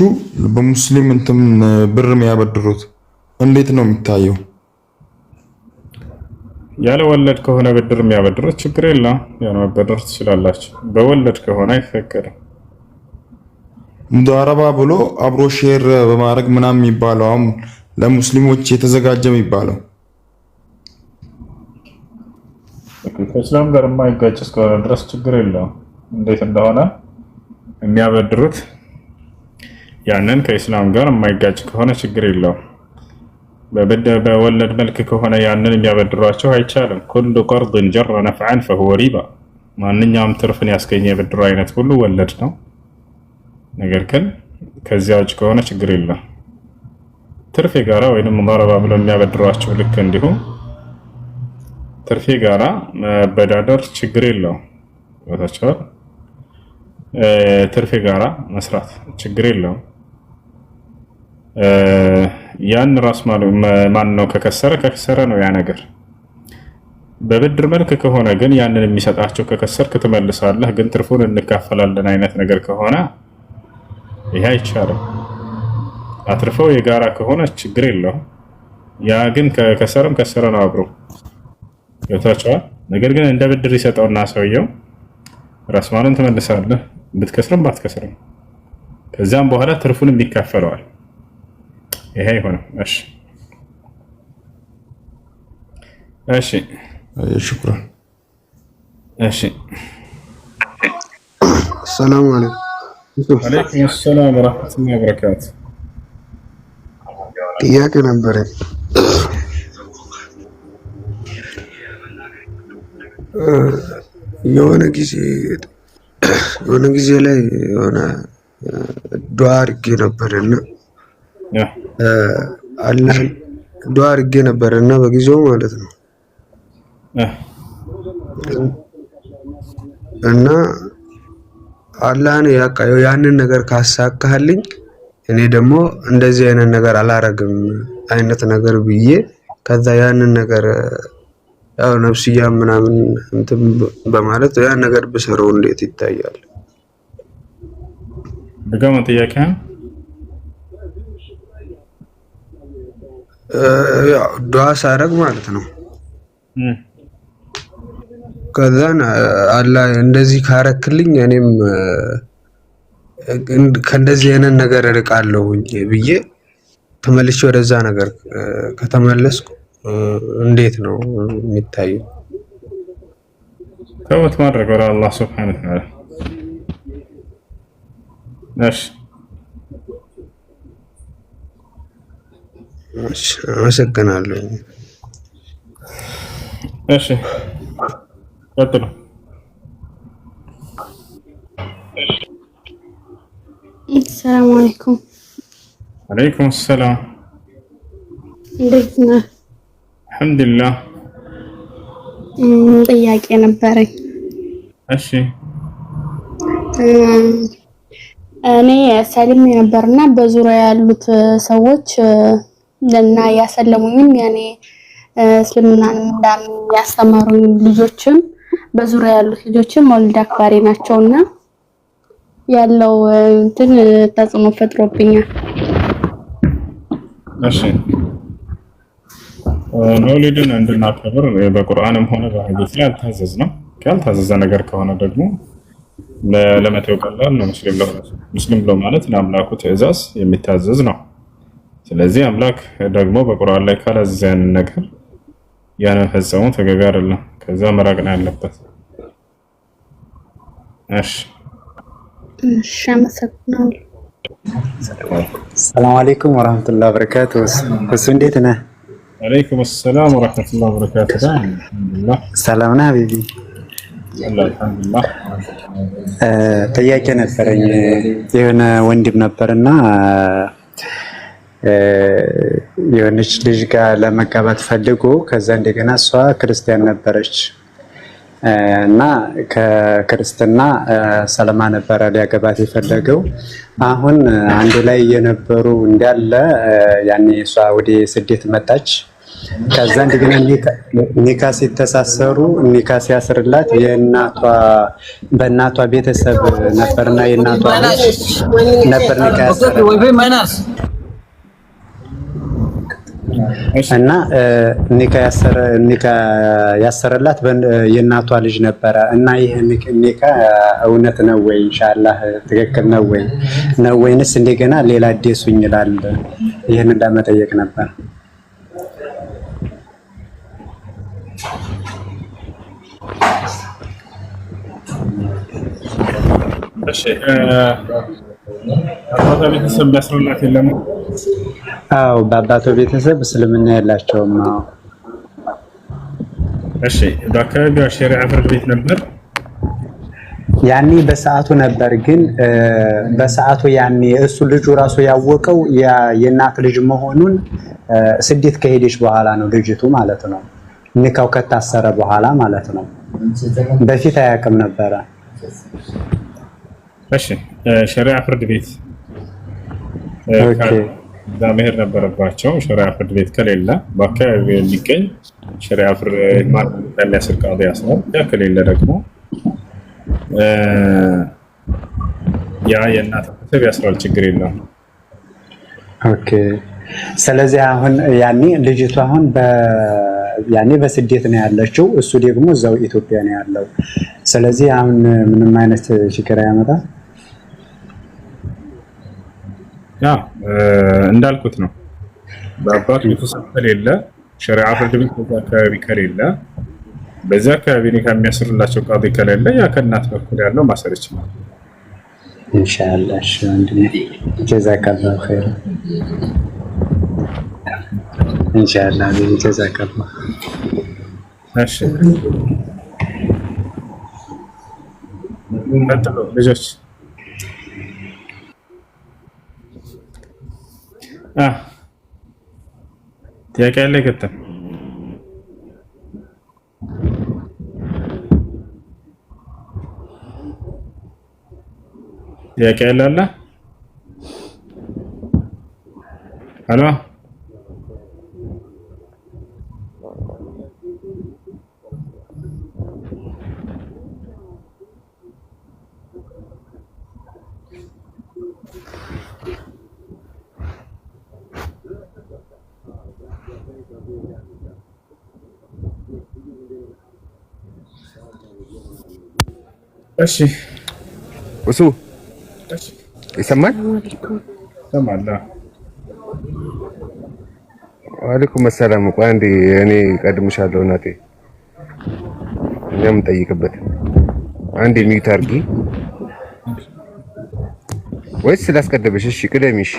S10: በሙስሊም እንትን ብር የሚያበድሩት እንዴት ነው የሚታየው?
S2: ያለ ወለድ ከሆነ ብድር የሚያበድሩት ችግር የለም፣ ያን መበደር ትችላላችሁ። በወለድ ከሆነ አይፈቀድም።
S10: ሙዳረባ ብሎ አብሮ ሼር በማድረግ ምናምን የሚባለው አሁን ለሙስሊሞች የተዘጋጀ የሚባለው
S2: ከእስላም ጋር የማይጋጭ እስከሆነ ድረስ ችግር የለውም። እንዴት እንደሆነ የሚያበድሩት ያንን ከእስላም ጋር የማይጋጭ ከሆነ ችግር የለውም። በወለድ መልክ ከሆነ ያንን የሚያበድሯቸው አይቻልም። ኩሉ ቀርድን ጀረ ነፍዐን ፈሁወ ሪባ፣ ማንኛውም ትርፍን ያስገኘ የብድር አይነት ሁሉ ወለድ ነው። ነገር ግን ከዚያ ውጭ ከሆነ ችግር የለም። ትርፍ የጋራ ወይንም ሙዳረባ ብለው የሚያበድሯቸው ልክ እንዲሁም ትርፍ የጋራ መበዳደር ችግር የለውም። ወታቸው ትርፍ የጋራ መስራት ችግር የለውም። ያን ራስ ማን ነው ከከሰረ ነው ያ ነገር። በብድር መልክ ከሆነ ግን ያንን የሚሰጣቸው ከከሰርክ ትመልሳለህ፣ ግን ትርፉን እንካፈላለን አይነት ነገር ከሆነ ይሄ አይቻልም። አትርፈው የጋራ ከሆነ ችግር የለውም። ያ ግን ከከሰረም ከሰረ ነው አብሮ ገብታችኋል። ነገር ግን እንደ ብድር ይሰጠውና ሰውየው ራስ ማሉን ትመልሳለህ፣ ብትከስርም ባትከስርም። ከዛም በኋላ ትርፉንም ይካፈለዋል። ይሄ አይሆንም። እሺ
S10: ሽኩራን።
S2: እሺ
S9: ሰላም አለይኩም።
S2: ወአለይኩም ሰላም ወራህመቱላሂ ወበረካቱ።
S9: ጥያቄ ነበረኝ። የሆነ ጊዜ ላይ የሆነ ዱዓ አድርጌ ነበርና አላህን ዱዓ አድርጌ ነበርና በጊዜው ማለት ነው እና አላህን ያንን ነገር ካሳካልኝ እኔ ደግሞ እንደዚህ አይነት ነገር አላረግም አይነት ነገር ብዬ ከዛ ያንን ነገር ያው ነፍስያ ምናምን እንትን በማለት ያን ነገር ብሰረው እንዴት ይታያል?
S2: ደጋማ ጥያቄ
S9: ያው ዱዓ ሳረግ ማለት ነው ከዛን አላህ እንደዚህ ካረክልኝ እኔም ከእንደዚህ አይነት ነገር እርቃለሁኝ ብዬ ተመልሼ ወደዛ ነገር ከተመለስኩ እንዴት ነው የሚታየው?
S2: ተውት ማድረግ ወደ አላህ ሱብሓነሁ ወተዓላ።
S9: እሺ አመሰግናለሁ።
S2: እሺ ቀጥሉ።
S7: ሰላም አለይኩም።
S2: ወአለይኩም ሰላም።
S7: እንዴት ነህ?
S2: አልሐምዱሊላህ።
S7: ጥያቄ ነበረኝ።
S2: እሺ
S7: እኔ ሰልም ነበርና በዙሪያ ያሉት ሰዎች ለና ያሰለሙኝም ያኔ እስልምናን እንዳምን ያስተማሩኝ ልጆችም በዙሪያ ያሉት ልጆችም ወልድ አክባሪ ናቸውና ያለው እንትን ተጽዕኖ ፈጥሮብኛል። እሺ
S2: መውሊድን እንድናከብር በቁርአንም ሆነ በሐዲስ ላይ አልታዘዝንም። ካልታዘዘ ነገር ከሆነ ደግሞ ለመተው ቀላል ነው። ሙስሊም ብሎ ማለት ለአምላኩ ትዕዛዝ የሚታዘዝ ነው። ስለዚህ አምላክ ደግሞ በቁርአን ላይ ካላዘዘ ያንን ነገር ያንን ፈጸሙ ተገቢ አይደለም። ከዛ መራቅ ነው ያለበት። እሺ
S7: አመሰግናለሁ።
S12: ሰላም አለይኩም ወራህመቱላሂ ወበረካቱሁ። እሱ እንዴት ነህ?
S2: ወአለይኩም ሰላም ወራህመቱላሂ ወበረካቱሁ። አልሐምዱሊላህ።
S12: ሰላም ነህ ሀቢቢ?
S2: አልሐምዱሊላህ።
S12: ጥያቄ ነበረኝ። የሆነ ወንድም ነበርና የሆነች ልጅ ጋር ለመጋባት ፈልጎ ከዛ እንደገና እሷ ክርስቲያን ነበረች እና ከክርስትና ሰለማ ነበረ ሊያገባት የፈለገው። አሁን አንድ ላይ የነበሩ እንዳለ ያኔ እሷ ወደ ስደት መጣች። ከዛ እንደገና ኒካ ሲተሳሰሩ ኒካ ሲያስርላት በእናቷ ቤተሰብ ነበርና የእናቷ ነበር ኒካ ያሰረላት እና ኒካ ያሰረላት የእናቷ ልጅ ነበረ እና ይህ ኒካ እውነት ነው ወይ? ኢንሻአላህ ትክክል ነው ወይ ነው ወይንስ እንደገና ሌላ አዲሱኝ ይላል? ይሄንን ለመጠየቅ ነበር።
S2: እሺ አባቷ ቤተሰብ ያስሩላት የለም?
S12: አዎ በአባቷ ቤተሰብ እስልምና የላቸውም። አዎ
S2: እሺ በአካባቢው ሸሪዓ ፍርድ ቤት ነበር?
S12: ያኔ በሰዓቱ ነበር፣ ግን በሰዓቱ ያኔ እሱ ልጁ ራሱ ያወቀው የእናት ልጅ መሆኑን ስደት ከሄደች በኋላ ነው ልጅቱ ማለት ነው። ኒካው ከታሰረ በኋላ ማለት ነው። በፊት አያውቅም ነበረ።
S2: እሺ ሸሪዓ ፍርድ ቤት እዛ መሄድ ነበረባቸው። ሸሪዓ ፍርድ ቤት ከሌለ በአካባቢው የሚገኝ ሸሪዓ ፍርድ የሚያስር ቃዲ ያስራል። ያ ከሌለ ደግሞ ያ የእናት ቤተሰብ ያስራል። ችግር የለውም።
S12: ኦኬ። ስለዚህ አሁን ያኔ ልጅቱ አሁን ያኔ በስደት ነው ያለችው፣ እሱ ደግሞ እዛው ኢትዮጵያ ነው ያለው። ስለዚህ አሁን ምንም አይነት ችግር ያመጣል?
S2: ያ እንዳልኩት ነው። በአባት ቤተሰብ ከሌለ ሸሪዓ ፍርድ ቤት በዛ አካባቢ ከሌለ በዛ አካባቢ ኒካ የሚያስርላቸው ቃዲ ከሌለ ያ ከእናት በኩል ያለው ማሰር ይችላል።
S12: ኢንሻአላህ። እሺ ወንድሜ ጀዛከላሁ ኸይር። ኢንሻአላህ ጀዛከላህ።
S2: እሺ ቀጥሉ ልጆች። ጥያቄ አለ? ከተም ጥያቄ አለ? ሄሎ እሺ
S8: እሱ ይሰማል?
S2: ይሰማል።
S8: ወአለይኩም ሰላም። ቆይ አንዴ እኔ ቀድምሻለሁ እናቴ፣ እኛም እንጠይቅበት። አንዴ ሚዩት አድርጊ ወይስ ስላስቀደምሽ? እሺ ቅደሚሽ።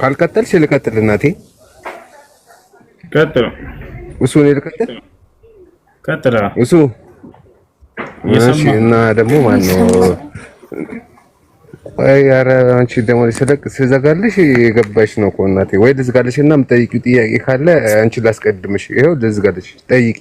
S8: ካልቀጠልሽ ልቀጥል እናቴ።
S2: ቀጥሉ።
S8: እሱ ነው ልቀጥል።
S2: ቀጥላ
S8: እሱ እሺ። እና ደግሞ ማን ነው? አይ ኧረ አንቺ ደግሞ ስዘጋልሽ የገባሽ ነው እኮ እናቴ። ወይ ልዝጋልሽ እና የምጠይቂው ጥያቄ ካለ አንቺ ላስቀድምሽ። ይኸው ልዝጋልሽ፣ ጠይቂ